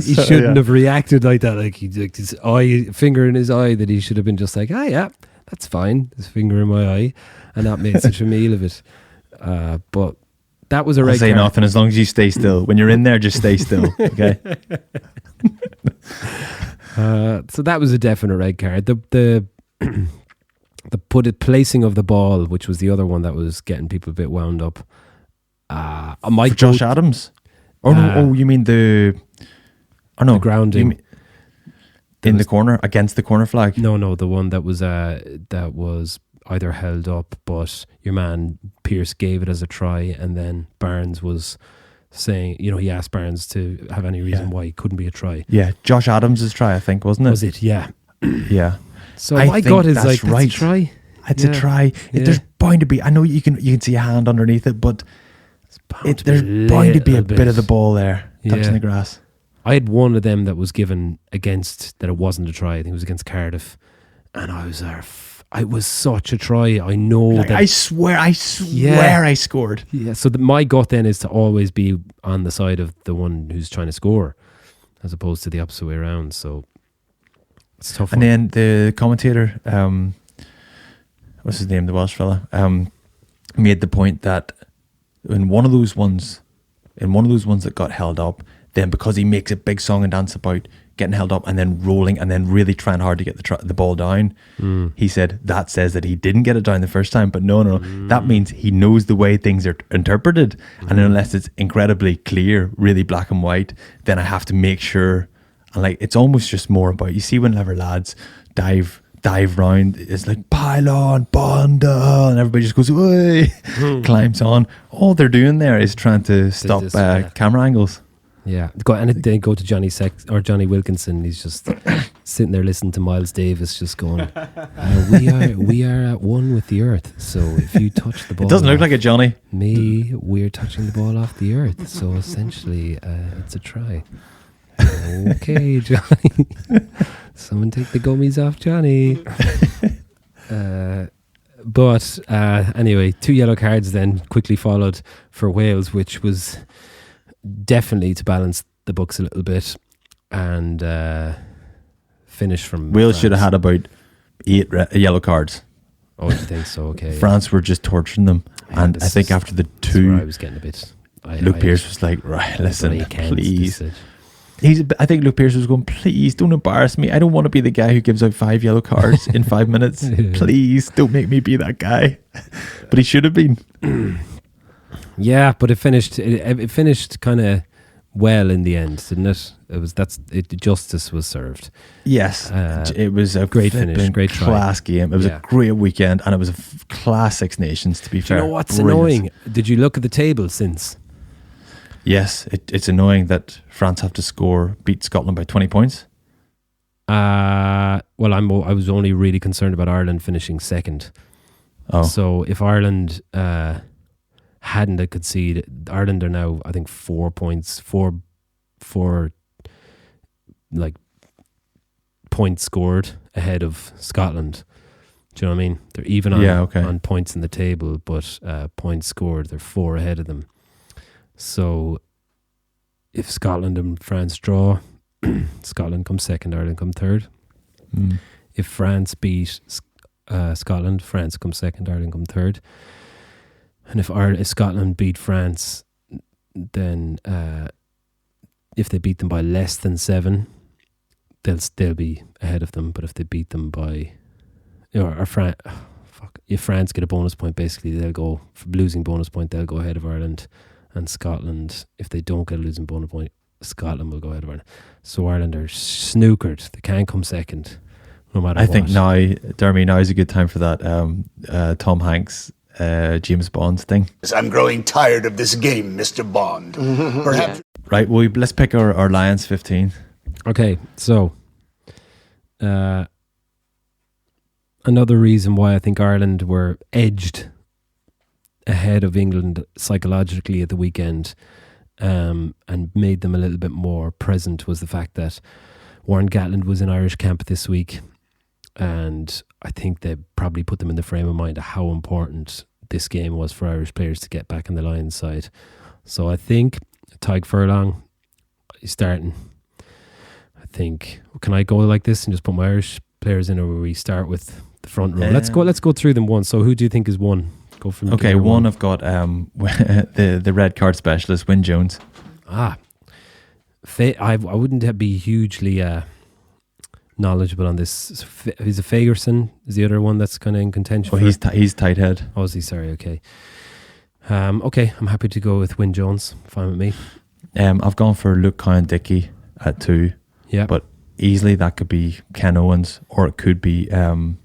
shouldn't have reacted like that. Like his finger in his eye, that he should have been just like, yeah, that's fine. His finger in my eye, and not made such a meal of it. But that was a red card. Say nothing as long as you stay still. When you're in there, just stay still. Okay. So that was a definite red card. The placing of the ball, which was the other one that was getting people a bit wound up. For Josh Adams? You mean the grounding in the corner against the corner flag? No, the one that was either held up, but your man Pierce gave it as a try, and then Barnes was saying, he asked Barnes to have any reason why it couldn't be a try. Yeah, Josh Adams' try, I think, wasn't it? Was it? Yeah. Yeah. So my gut is like, right. That's a try. It's a try. Yeah. There's bound to be. I know you can see a hand underneath it, but there's bound to be a bit of the ball there touching the grass. I had one of them that was given against that it wasn't a try. I think it was against Cardiff, and I was it was such a try. I know that. I swear I scored. Yeah. So my gut then is to always be on the side of the one who's trying to score, as opposed to the opposite way around. So it's a tough. And then the commentator, what's his name, the Welsh fella, made the point that in one of those ones that got held up, then because he makes a big song and dance about getting held up and then rolling and then really trying hard to get the ball down, he said that says that he didn't get it down the first time. But no, that means he knows the way things are interpreted, and unless it's incredibly clear, really black and white, then I have to make sure. And like, it's almost just more about, you see whenever lads dive round, it's like pylon, bundle, and everybody just goes away, climbs on. All they're doing there is trying to stop camera angles. Yeah, and they go to Johnny Wilkinson. He's just sitting there listening to Miles Davis, just going, "We are at one with the earth. So if you touch the ball, it doesn't look like it, Johnny. We're touching the ball off the earth. So essentially, it's a try." Okay, Johnny. Someone take the gummies off Johnny. But anyway, 2 yellow cards then quickly followed for Wales, which was definitely to balance the books a little bit and finish from Wales France. should have had about 8 yellow cards. Oh, you think so? Okay. France were just torturing them, and I think after the 2, I was getting a bit. Luke Pearce was like, right, listen, please. I think Luke Pearce was going, please don't embarrass me. I don't want to be the guy who gives out 5 yellow cards in 5 minutes. Please don't make me be that guy. But he should have been. Yeah, but it finished kind of well in the end, didn't it? Justice was served. Yes, it was a great finish, great class game. It was a great weekend, and it was a class Six Nations, to be fair. Do you know what's annoying? Did you look at the table since? Yes, it's annoying that France have to beat Scotland by 20 points. Well, I was only really concerned about Ireland finishing second. Oh, so if Ireland hadn't conceded, Ireland are now, I think, 4 points, four like points scored ahead of Scotland. Do you know what I mean? They're even on points in the table, but points scored, they're 4 ahead of them. So if Scotland and France draw, Scotland comes second, Ireland come third. If France beat Scotland, France comes second, Ireland come third. And if Scotland beat France, then if they beat them by less than 7, they'll be ahead of them. But if they beat them by, if France get a bonus point, basically they'll go for losing bonus point. They'll go ahead of Ireland, and Scotland. If they don't get a losing bonus point, Scotland will go ahead of Ireland. So Ireland are snookered. They can't come second, no matter what. I think now is a good time for that Tom Hanks James Bond thing. I'm growing tired of this game, Mr. Bond. Perhaps. Right, well, let's pick our Lions 15. Okay, so another reason why I think Ireland were edged ahead of England psychologically at the weekend, and made them a little bit more present, was the fact that Warren Gatland was in Irish camp this week, and I think they probably put them in the frame of mind of how important this game was for Irish players to get back on the Lions side. So I think Tadhg Furlong is starting. I think, can I go like this and just put my Irish players in, or will we start with the front row? Let's go through them one. So who do you think is one? Go from okay, one I've got the red card specialist, Wyn Jones. I wouldn't be hugely knowledgeable on this. Is it Fagerson? Is the other one that's kind of in contention? Oh, he's tight head. Oh, is he? Sorry. Okay. Okay, I'm happy to go with Wyn Jones. Fine with me. I've gone for Luke Cowan-Dickey at 2. Yeah, but easily that could be Ken Owens, or it could be Jamie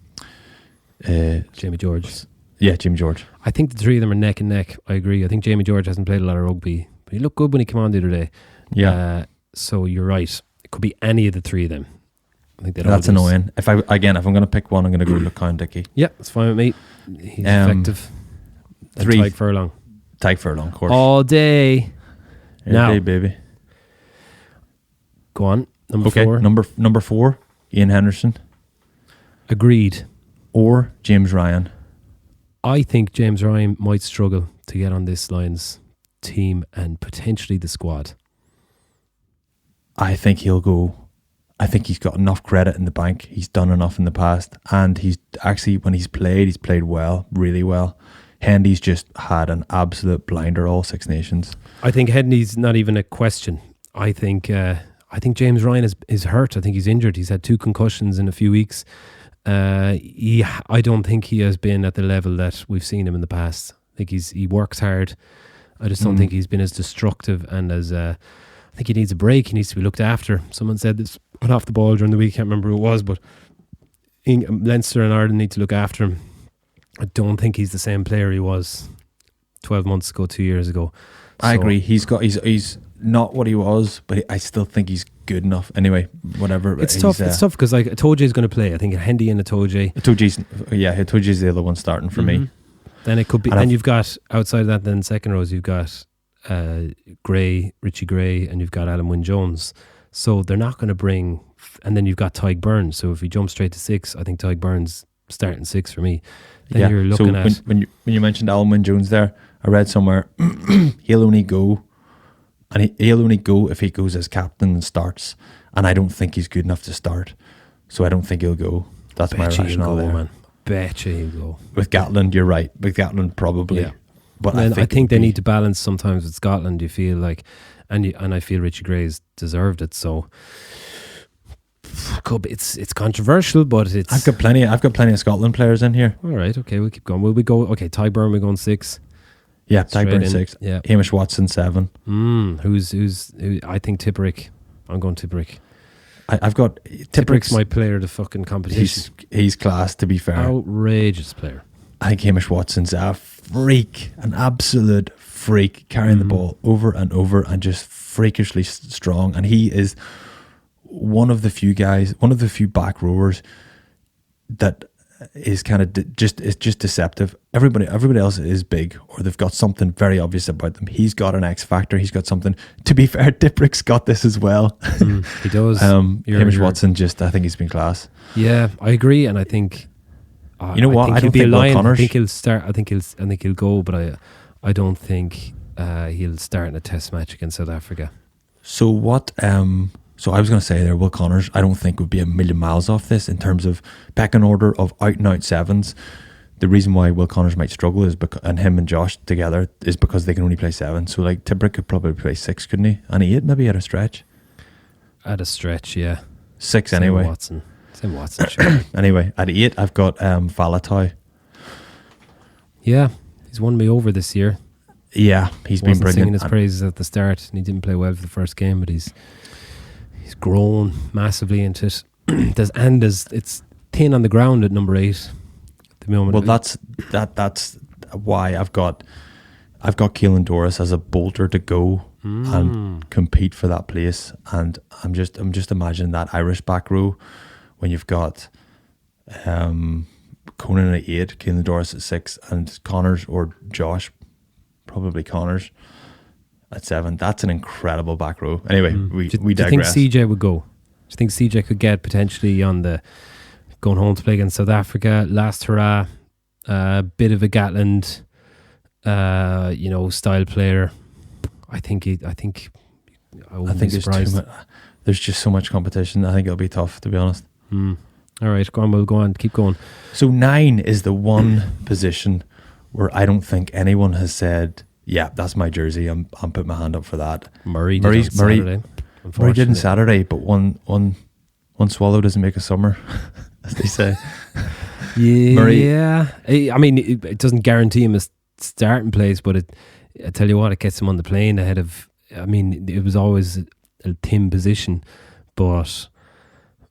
George. Yeah, Jamie George. I think the three of them are neck and neck. I agree. I think Jamie George hasn't played a lot of rugby, but he looked good when he came on the other day. Yeah. So you're right. It could be any of the three of them. I think that's annoying. If I'm going to pick one, I'm going to go Luke Cowan-Dickey. Yeah, that's fine with me. He's effective. 3. Tadhg Furlong. Tadhg Furlong, of course. All day. All day, baby. Go on. Number 4. Number 4, Ian Henderson. Agreed. Or James Ryan. I think James Ryan might struggle to get on this Lions team and potentially the squad. I think he'll go. I think he's got enough credit in the bank. He's done enough in the past, and he's actually, when he's played well, really well. Hendy's just had an absolute blinder all Six Nations. I think Hendy's not even a question. I think James Ryan is hurt. I think he's injured. He's had 2 concussions in a few weeks. I don't think he has been at the level that we've seen him in the past. I think he works hard. I just don't think he's been as destructive and as I think he needs a break. He needs to be looked after. Someone said this off the ball during the week. I can't remember who it was, but Leinster and Ireland need to look after him. I don't think he's the same player he was 12 months ago, 2 years ago. I agree. He's not what he was, but I still think he's good enough. Anyway, whatever. It's tough. It's tough because like Itoje is going to play. I think Hendy and Itoje's the other one starting for me. Then it could be, and you've got outside of that. Then second rows, you've got Richie Gray, and you've got Alan Wyn Jones. So they're not going to bring, and then you've got Tadhg Burns. So if you jump straight to 6, I think Tadhg Burns starting 6 for me. Then you're looking at when you mentioned Alan Wyn Jones there, I read somewhere he'll only go if he goes as captain and starts, and I don't think he's good enough to start, so I don't think he'll go. That's my rationale there. Man. Betcha he'll go. With Gatland, you're right. With Gatland, probably. Yeah. But I think they need to balance sometimes with Scotland. You feel like, and I feel Richie Gray's deserved it. So it's controversial, but it's. I've got plenty of Scotland players in here. All right, okay, we'll keep going. Will we go? Okay, Tadhg Burn, we're going 6. Yeah, Tadhg Burn 6. Yeah, Hamish Watson 7. Who? I think Tipperick. I'm going Tipperick. I've got Tipperick's my player of the fucking competition. He's class, to be fair. Outrageous player. I think Hamish Watson's a freak, an absolute freak, carrying the ball over and over and just freakishly strong. And he is one of the few back rowers that is kind of just deceptive. Everybody else is big, or they've got something very obvious about them. He's got an X factor. He's got something. To be fair, Tipperick's got this as well. He does. Hamish Watson, I think he's been class. Yeah, I agree, and I think. You know what? I don't think Will Connors. I think he'll start. I think he'll go, but I don't think he'll start in a Test match against South Africa. So what? So I was going to say there, Will Connors, I don't think would be a million miles off this in terms of pecking order of out and out sevens. The reason why Will Connors might struggle is and him and Josh together is because they can only play 7. So like Tipperick could probably play 6, couldn't he? And 8 maybe at a stretch. At a stretch, yeah. 6 Sam anyway. Watson. Sure. Anyway, at 8, I've got Valatai. Yeah, he's won me over this year. Yeah, he's been Wasn't brilliant. singing his praises at the start, and he didn't play well for the first game, but he's grown massively into it. It's thin on the ground at number 8 at the moment. Well, that's why I've got Keelan Doris as a bolter to go and compete for that place, and I'm just imagining that Irish back row when you've got Conan at 8, Keelan Doris at 6, and Connors or Josh, probably Connors, at 7. That's an incredible back row. Anyway, we Do you digress. think CJ would go? Do you think CJ could get potentially on the going home to play against South Africa, last hurrah, bit of a Gatland, style player? I think wouldn't be surprised. There's just so much competition. I think it'll be tough, to be honest. All right, we'll go on. Keep going. So 9 is the one position where I don't think anyone has said, yeah, that's my jersey. I'm putting my hand up for that. Murray did Saturday. Murray did on Saturday, but one swallow doesn't make a summer, as they say. Yeah. I mean, it doesn't guarantee him a starting place, but I tell you what, it gets him on the plane ahead of. I mean, it was always a thin position, but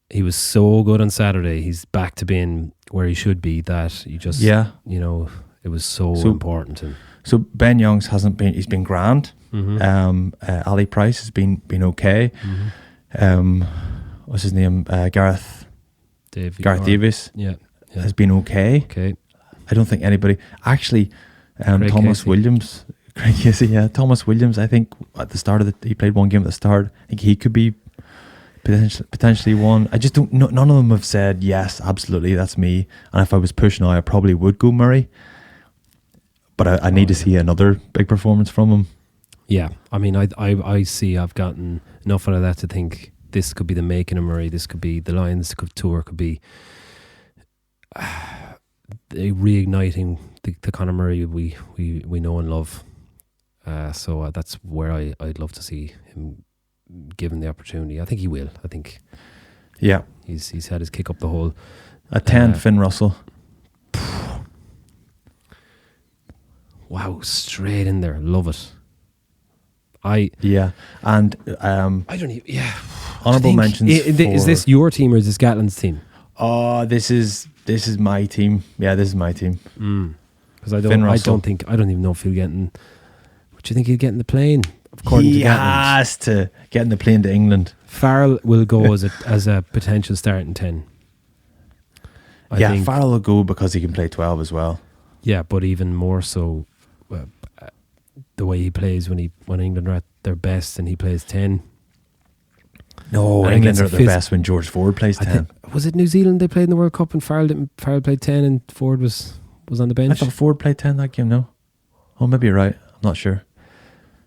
he was so good on Saturday. He's back to being where he should be. That you just, it was so important to him. So Ben Youngs hasn't been. He's been grand. Ali Price has been okay. What's his name? Gareth Davies. Yeah. Has been okay. Okay. I don't think anybody actually. Thomas Casey. Williams, Craig Casey. Yeah, Thomas Williams. I think at the start of he played one game at the start. I think he could be potentially one. I just don't. None of them have said yes. Absolutely, that's me. And if I was pushing now, I probably would go Murray. But I need to see another big performance from him. Yeah, I mean, I see I've gotten enough out of that to think this could be the making of Murray. This could be the Lions tour. Could be reigniting the Conor Murray we know and love. So that's where I'd love to see him given the opportunity. I think he will. I think. Yeah, he's had his kick up the hole. At 10, Finn Russell. Wow, straight in there. Love it. And I don't even. Yeah. Honorable mentions. Is this your team or is this Gatland's team? Oh, this is my team. Yeah, this is my team. Because I don't even know if he'll get in. What do you think he'll get in the plane? According to Gatland, has to get in the plane to England. Farrell will go as a potential starting 10. I think Farrell will go because he can play 12 as well. Yeah, but even more so, the way he plays when England are at their best and he plays 10. No, And England are at against their best when George Ford plays 10. Was it New Zealand they played in the World Cup and Farrell played 10 and Ford was on the bench? I thought Ford played 10 that game, no? Oh, maybe you're right. I'm not sure.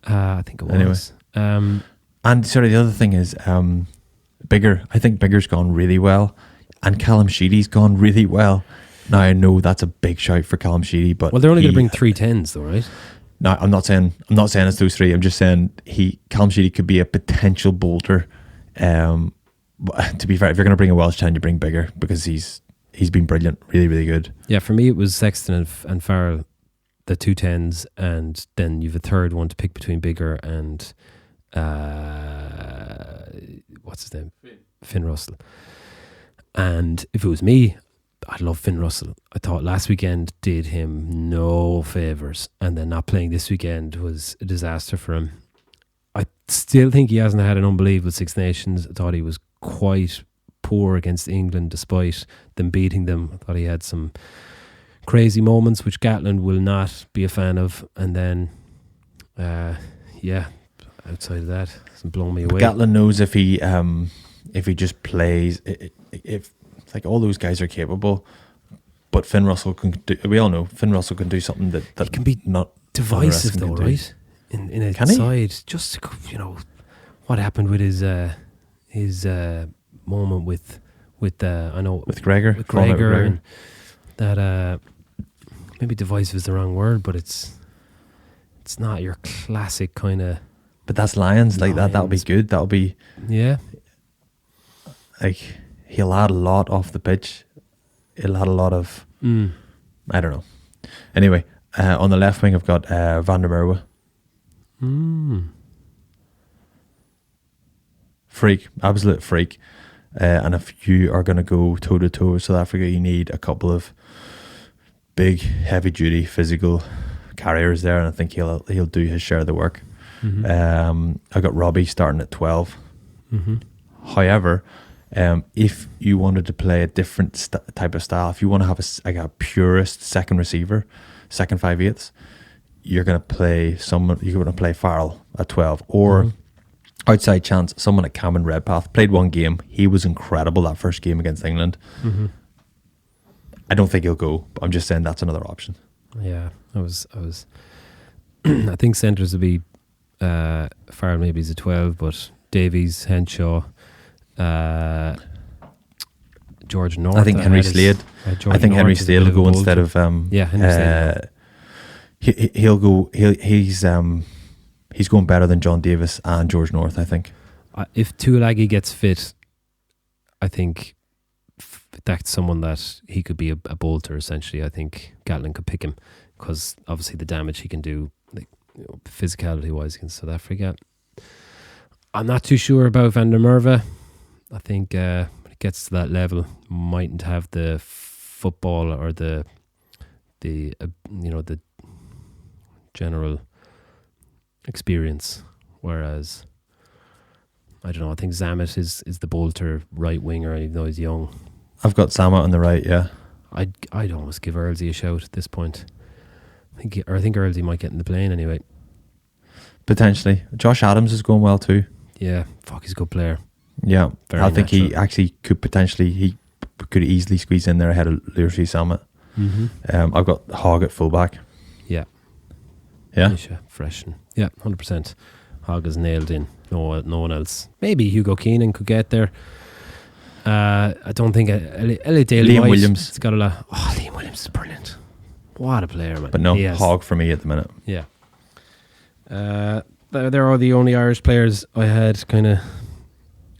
I think it was. Anyway. And sorry, the other thing is Bigger. I think Bigger's gone really well. And Callum Sheedy's gone really well. Now, I know that's a big shout for Callum Sheedy, but they're only going to bring 3 10s though, right? No, I'm not saying it's those 3. I'm just saying Callum Sheedy could be a potential bolter. To be fair, if you're going to bring a Welsh 10, you bring Bigger because he's been brilliant, really, really good. Yeah, for me it was Sexton and Farrell, the 2 10s, and then you've a third one to pick between Bigger and what's his name? Finn Russell. And if it was me, I'd love Finn Russell. I thought last weekend did him no favours, and then not playing this weekend was a disaster for him. I still think he hasn't had an unbelievable Six Nations. I thought he was quite poor against England despite them beating them. I thought he had some crazy moments which Gatland will not be a fan of, and then outside of that, hasn't blown me away. Gatland knows if he just plays, if like all those guys are capable, but Finn Russell can do. We all know Finn Russell can do something that he can be not divisive though, right? In a side, just what happened with his moment with Gregor, and that maybe divisive is the wrong word, but it's not your classic kind of. But that's Lions like that. That'll be good. That'll be like he'll add a lot off the pitch. He'll add a lot of I don't know. Anyway, on the left wing I've got Van der Merwe. Freak, absolute freak. And if you are going to go toe to toe with South Africa, you need a couple of big, heavy duty, physical carriers there, and I think he'll do his share of the work. I got Robbie starting at 12. However, if you wanted to play a different type of style, if you want to have a purist second receiver, second 5/8, you're going to play someone. You're going to play Farrell at 12, or outside chance someone like Cameron Redpath. Played one game. He was incredible that first game against England. I don't think he'll go, but I'm just saying that's another option. Yeah, I was. I think centres would be Farrell. Maybe he's a 12, but Davies, Henshaw, George North. I think Henry Slade. I think Henry Slade will go instead of Henry Slade. He'll go. He's going better than John Davis and George North, I think. If Tuilagi gets fit, I think that's someone that he could be a bolter, essentially. I think Gatland could pick him because obviously the damage he can do, like, physicality-wise, against South Africa. I'm not too sure about Van der Merwe. I think when it gets to that level, mightn't have the football or the general experience, whereas I don't know, I think Zamet is the bolter right winger, even though he's young. I've got Zamet on the right, yeah. I'd almost give Earlsey a shout at this point. I think Earlsey might get in the plane anyway. Potentially. Josh Adams is going well too. Yeah, he's a good player. Yeah, Very I think natural. he actually could easily squeeze in there ahead of Learshey Zamet. I've got Hogg at fullback. Yeah. Yeah? Nisha, fresh. And, yeah, 100%. Hogg is nailed in. No one else. Maybe Hugo Keenan could get there. I don't think Elliot Daly Liam might. Williams. It's got a lot. Oh, Liam Williams is brilliant. What a player, man. But no, Hogg for me at the minute. Yeah. There are the only Irish players I had kind of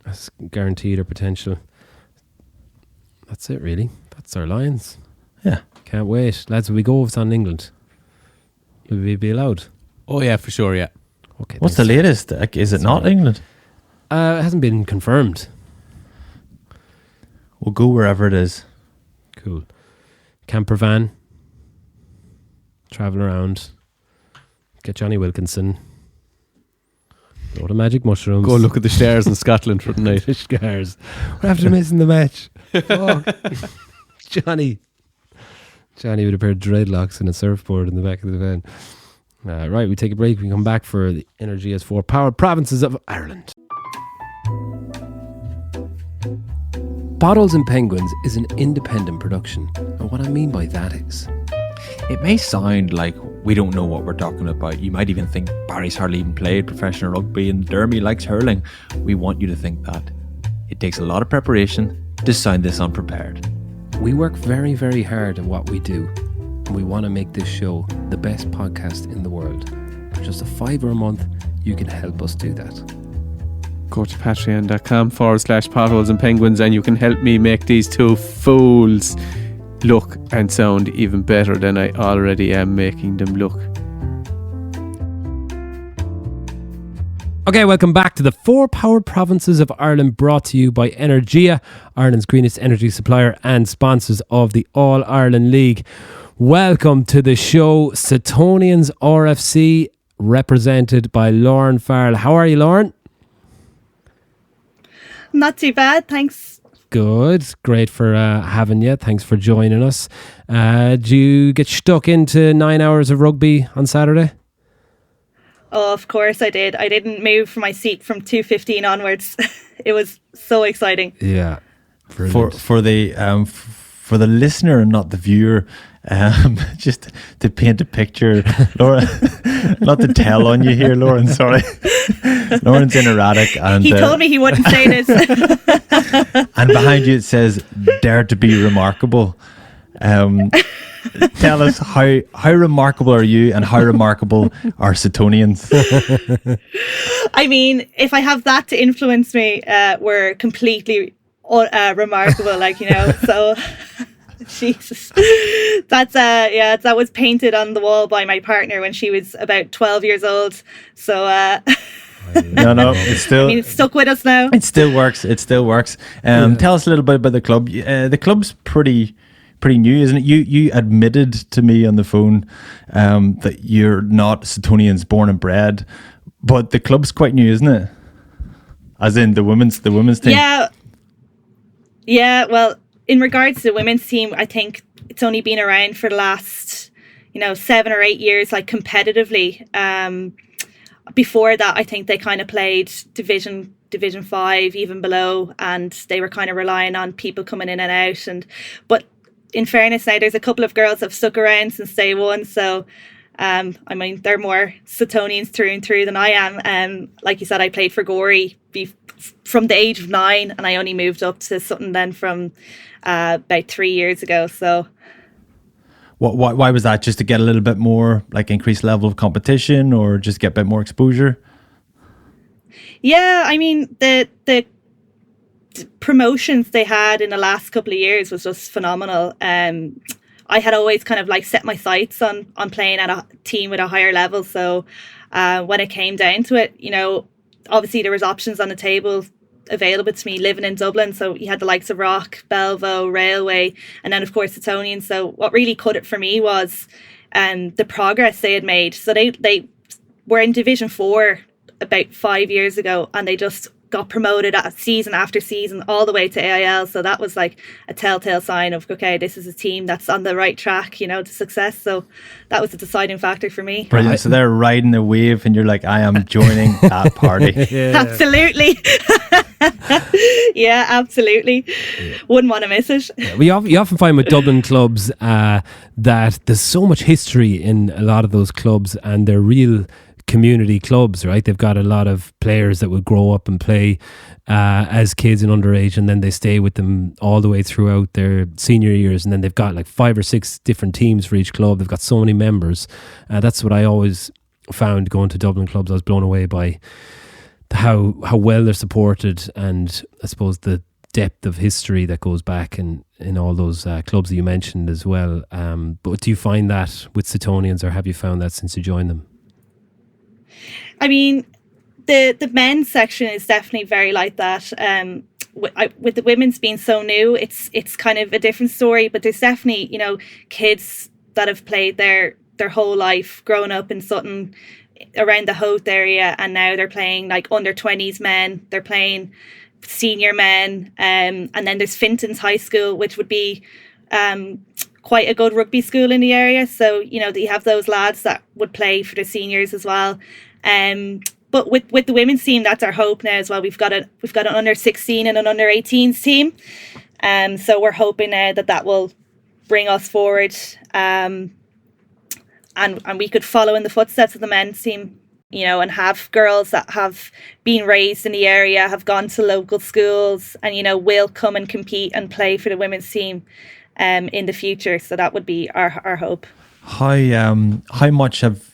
as guaranteed or potential. That's it, really. That's our Lions. Yeah. Can't wait. Lads, will we go if it's on England? Will we be allowed? Oh yeah, for sure, yeah. Okay. What's the latest? Like, is it not England? It hasn't been confirmed. We'll go wherever it is. Cool. Camper van. Travel around. Get Johnny Wilkinson. Go to Magic Mushrooms. Go look at the stairs in Scotland for the night. The stairs. We're after missing the match. Oh. Johnny with a pair of dreadlocks and a surfboard in the back of the van. Right, we take a break. We come back for the Energy S4 Powered Provinces of Ireland. Bottles and Penguins is an independent production. And what I mean by that is, it may sound like we don't know what we're talking about. You might even think Barry's hardly even played professional rugby and Dermy likes hurling. We want you to think that. It takes a lot of preparation to sound this unprepared. we work very, very hard at what we do. And we want to make this show the best podcast in the world. For just $5 a month, you can help us do that. Go to patreon.com/potholes and penguins and you can help me make these two fools look and sound even better than I already am making them look. Okay, welcome back to the 4 Power Provinces of Ireland, brought to you by Energia, Ireland's greenest energy supplier and sponsors of the All-Ireland League. Welcome to the show, Setonians RFC, represented by Lauren Farrell. How are you, Lauren? Not too bad, thanks. Good, great for having you. Thanks for joining us. Did you get stuck into 9 hours of rugby on Saturday? Oh, of course I did. I didn't move from my seat from 2:15 onwards. It was so exciting. Yeah, for the listener and not the viewer, just to paint a picture, Laura, not to tell on you here, Lauren. Sorry, Lauren's in erratic, and he told me he wouldn't say this. And behind you it says "Dare to be remarkable." Tell us how remarkable are you, and how remarkable are Setonians? I mean, if I have that to influence me, we're completely remarkable, like, you know. So Jesus, that's that was painted on the wall by my partner when she was about 12 years old. So no, it's still. I mean, it's stuck with us now. It still works. Tell us a little bit about the club. The club's pretty new, isn't it? You admitted to me on the phone that you're not Setonians born and bred, but the club's quite new, isn't it? As in the women's team. Yeah. Well, in regards to the women's team, I think it's only been around for the last, 7 or 8 years, like competitively. Before that, I think they kind of played Division 5, even below, and they were kind of relying on people coming in and out. But in fairness, now there's a couple of girls that have stuck around since day one. So, I mean, they're more Setonians through and through than I am. Like you said, I played for Gorey from the age of 9, and I only moved up to Sutton then from about 3 years ago. So. Why was that? Just to get a little bit more, like, increased level of competition, or just get a bit more exposure? Yeah, I mean, the promotions they had in the last couple of years was just phenomenal. I had always kind of like set my sights on playing at a team with a higher level. So when it came down to it, obviously there was options on the table available to me living in Dublin. So you had the likes of Rock, Belvo, Railway, and then of course Setonian. So what really cut it for me was the progress they had made. So they were in Division 4 about 5 years ago, and they just got promoted season after season all the way to AIL. So that was like a telltale sign of, okay, this is a team that's on the right track, to success. So that was a deciding factor for me. Brilliant. So they're riding the wave and you're like, I am joining that party. Absolutely. Yeah, absolutely. Wouldn't want to miss it. Yeah, you often find with Dublin clubs that there's so much history in a lot of those clubs, and they're real community clubs, right? They've got a lot of players that would grow up and play as kids and underage, and then they stay with them all the way throughout their senior years, and then they've got like 5 or 6 different teams for each club. They've got so many members. That's what I always found going to Dublin clubs. I was blown away by how well they're supported, and I suppose the depth of history that goes back in all those clubs that you mentioned as well. But do you find that with Setonians, or have you found that since you joined them? I mean, the men's section is definitely very like that. With the women's being so new, it's kind of a different story. But there's definitely, kids that have played their whole life, growing up in Sutton, around the Howth area, and now they're playing like under 20s men. They're playing senior men, and then there's Finton's High School, which would be quite a good rugby school in the area. So you have those lads that would play for the seniors as well. But with the women's team, that's our hope now as well. We've got an under 16 and an under 18s team, so we're hoping now that will bring us forward, and we could follow in the footsteps of the men's team, and have girls that have been raised in the area, have gone to local schools, and will come and compete and play for the women's team in the future. So that would be our hope. How much have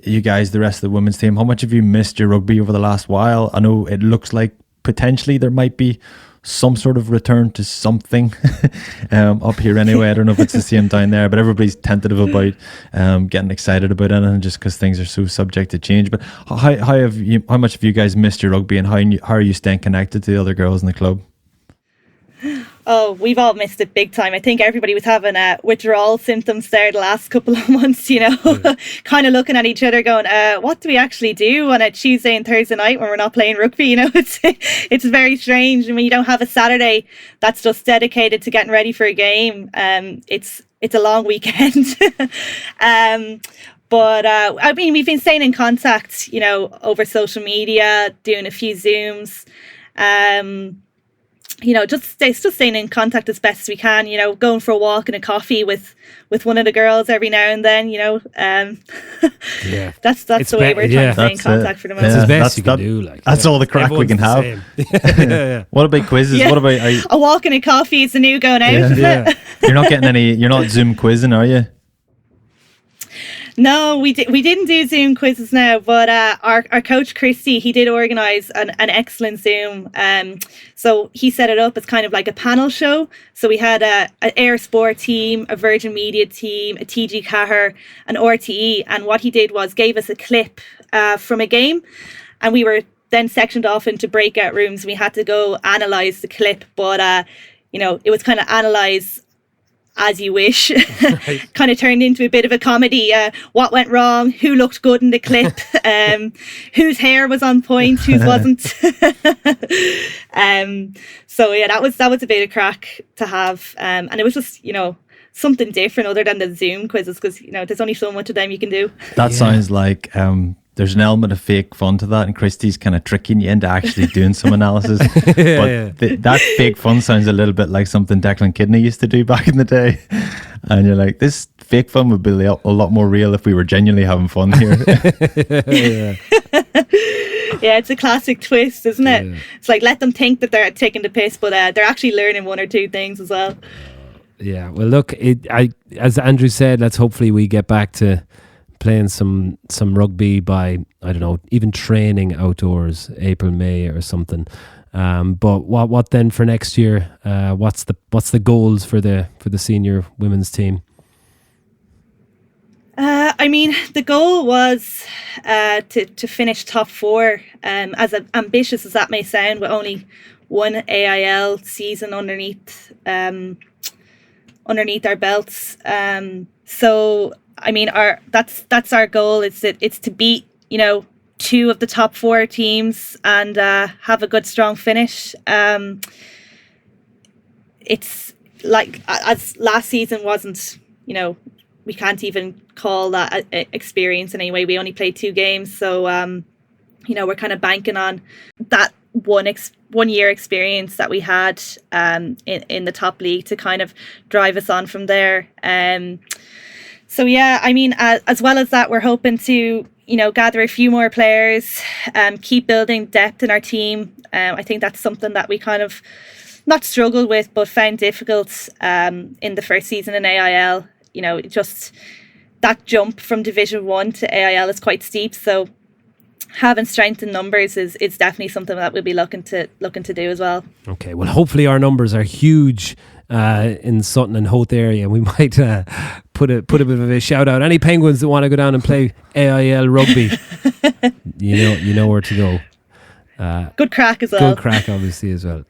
you guys, the rest of the women's team, how much have you missed your rugby over the last while? I know it looks like potentially there might be some sort of return to something up here anyway. I don't know if it's the same down there, but everybody's tentative about getting excited about anything just because things are so subject to change. But how much have you guys missed your rugby, and how are you staying connected to the other girls in the club? Oh, we've all missed it big time. I think everybody was having withdrawal symptoms there the last couple of months, kind of looking at each other going, what do we actually do on a Tuesday and Thursday night when we're not playing rugby? It's very strange. I mean, you don't have a Saturday that's just dedicated to getting ready for a game. It's a long weekend. But I mean, we've been staying in contact, over social media, doing a few Zooms. Just staying in contact as best as we can, going for a walk and a coffee with one of the girls every now and then, yeah. That's the way we're trying to stay in contact for the moment. That's the best you can do. That's all the crack we can have. What about quizzes? Yeah. What about a walk and a coffee is the new going out, isn't it? You're not getting you're not Zoom quizzing, are you? No, we didn't do Zoom quizzes now, but our coach Christy, he did organise an excellent Zoom. So he set it up as kind of like a panel show. So we had an Air Sport team, a Virgin Media team, a TG Cahir, an RTE, and what he did was gave us a clip from a game, and we were then sectioned off into breakout rooms. We had to go analyse the clip, but it was kind of analyse as you wish. Kind of turned into a bit of a comedy. What went wrong? Who looked good in the clip? Whose hair was on point? Whose wasn't? So yeah, that was a bit of crack to have, and it was just something different other than the Zoom quizzes, because there's only so much of them you can do. That sounds like there's an element of fake fun to that, and Christie's kind of tricking you into actually doing some analysis. That fake fun sounds a little bit like something Declan Kidney used to do back in the day. And you're like, this fake fun would be a lot more real if we were genuinely having fun here. Yeah, it's a classic twist, isn't it? Yeah. It's like, let them think that they're taking the piss, but they're actually learning one or two things as well. Yeah, well, look, as Andrew said, let's hopefully we get back to playing some rugby by, I don't know, even training outdoors, April, May or something. But what then for next year? What's the goals for the senior women's team? The goal was to finish top 4. As ambitious as that may sound, with only one AIL season underneath our belts. So that's our goal. It's to beat 2 of the top 4 teams and have a good strong finish. It's like, as last season wasn't, we can't even call that a experience in any way. We only played 2 games, so we're kind of banking on that one year experience that we had in the top league to kind of drive us on from there. So yeah, as well as that, we're hoping to gather a few more players, keep building depth in our team. I think that's something that we kind of not struggled with, but found difficult in the first season in AIL. Just that jump from Division 1 to AIL is quite steep. So having strength in numbers is definitely something that we'll be looking to do as well. Okay, well, hopefully our numbers are huge in Sutton and Howth area. We might put a bit of a shout out. Any Penguins that want to go down and play AIL rugby, you know where to go. Good crack as well. Good crack, obviously, as well.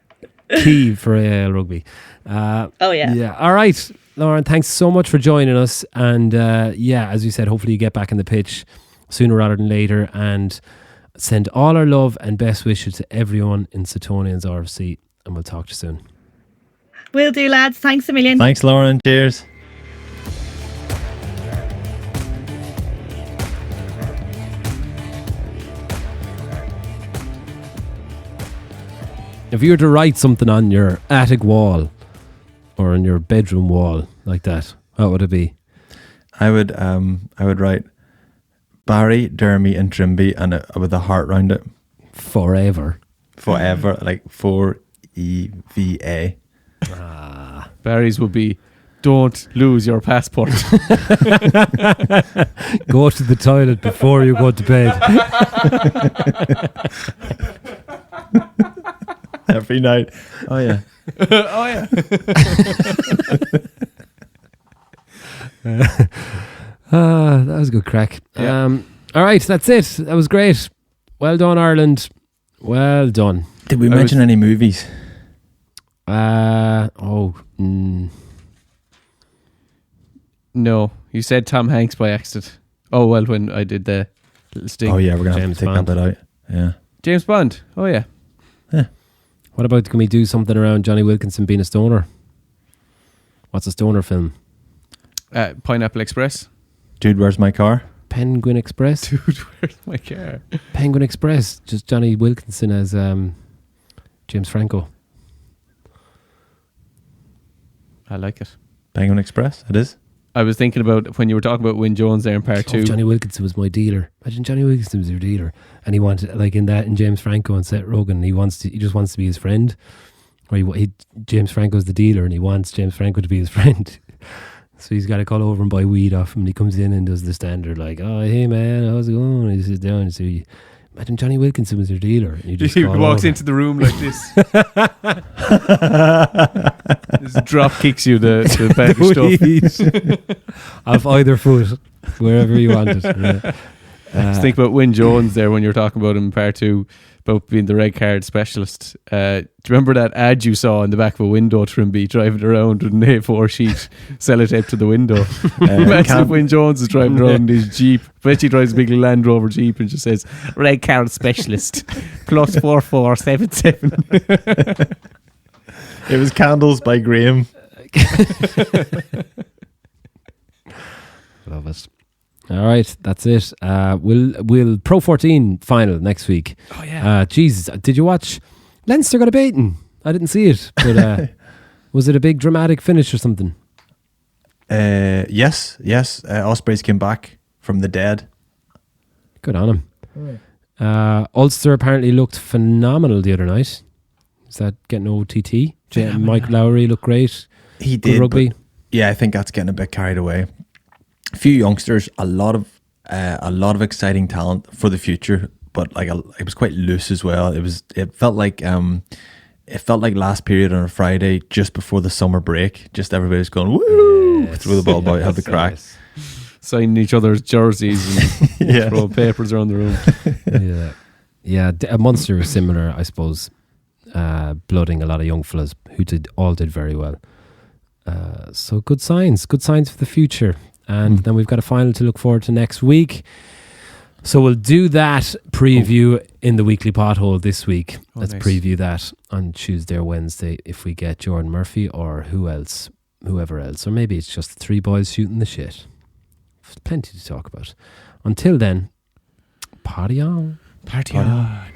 Key for AIL rugby. Yeah. All right, Lauren, thanks so much for joining us. And as you said, hopefully you get back in the pitch sooner rather than later, and send all our love and best wishes to everyone in Suttonians RFC, and we'll talk to you soon. Will do, lads. Thanks a million. Thanks, Lauren. Cheers. If you were to write something on your attic wall or on your bedroom wall like that, what would it be? I would write Barry, Dermy and Trimby, and with a heart round it. Forever, like 4EVA. Barry's would be, don't lose your passport. Go to the toilet before you go to bed. Every night. Oh yeah. Oh yeah. That was a good crack. Yeah. All right, that's it. That was great. Well done, Ireland. Well done. Did we mention any movies? No. You said Tom Hanks by accident. Oh, well, when I did the little sting. Oh, yeah, we're going to have to take that bit out. Yeah. James Bond. Oh, yeah. What about, can we do something around Johnny Wilkinson being a stoner? What's a stoner film? Pineapple Express. Dude, Where's My Car? Penguin Express. Dude, Where's My Car? Penguin Express. Just Johnny Wilkinson as James Franco. I like it. Penguin Express, it is. I was thinking about when you were talking about Wyn Jones there in part 2. Johnny Wilkinson was my dealer. Imagine Johnny Wilkinson was your dealer, and he wanted, like in James Franco and Seth Rogen, he just wants to be his friend. Or James Franco's the dealer, and he wants James Franco to be his friend. So he's got to call over and buy weed off him. And he comes in and does the standard like, "Oh, hey man, how's it going?" And he sits down and says, "Imagine Johnny Wilkinson was your dealer." And you just He call walks over. into the room like this. Just drop kicks you the bag of stuff. Off either foot, wherever you want it. Yeah. Just think about Wyn Jones there when you were talking about him in part 2 about being the red card specialist. Do you remember that ad you saw in the back of a window, Trimby, driving around with an A4 sheet, sellotape to the window? Imagine if Wyn Jones is driving around in his Jeep. Bet he drives a big Land Rover Jeep and just says, red card specialist, plus 4477. It was Candles by Graham. Love it. All right, that's it. We'll Pro 14 final next week. Oh yeah. Jesus, did you watch Leinster got a beaten? I didn't see it, but was it a big dramatic finish or something? Yes. Ospreys came back from the dead. Good on him. Ulster apparently looked phenomenal the other night. Is that getting OTT? Mike Lowry looked great. He Good did rugby. Yeah, I think that's getting a bit carried away. A few youngsters, a lot of exciting talent for the future, but like it was quite loose as well. It felt like last period on a Friday just before the summer break. Just everybody's going woo, throw the ball about, have the crack, signing each other's jerseys and throwing papers around the room. Yeah. Munster was similar, I suppose. Blooding a lot of young fellas who all did very well. So good signs for the future. And then we've got a final to look forward to next week. So we'll do that preview in the weekly pothole this week. Let's preview that on Tuesday or Wednesday if we get Jordan Murphy or whoever else. Or maybe it's just the three boys shooting the shit. There's plenty to talk about. Until then, party on. Party on.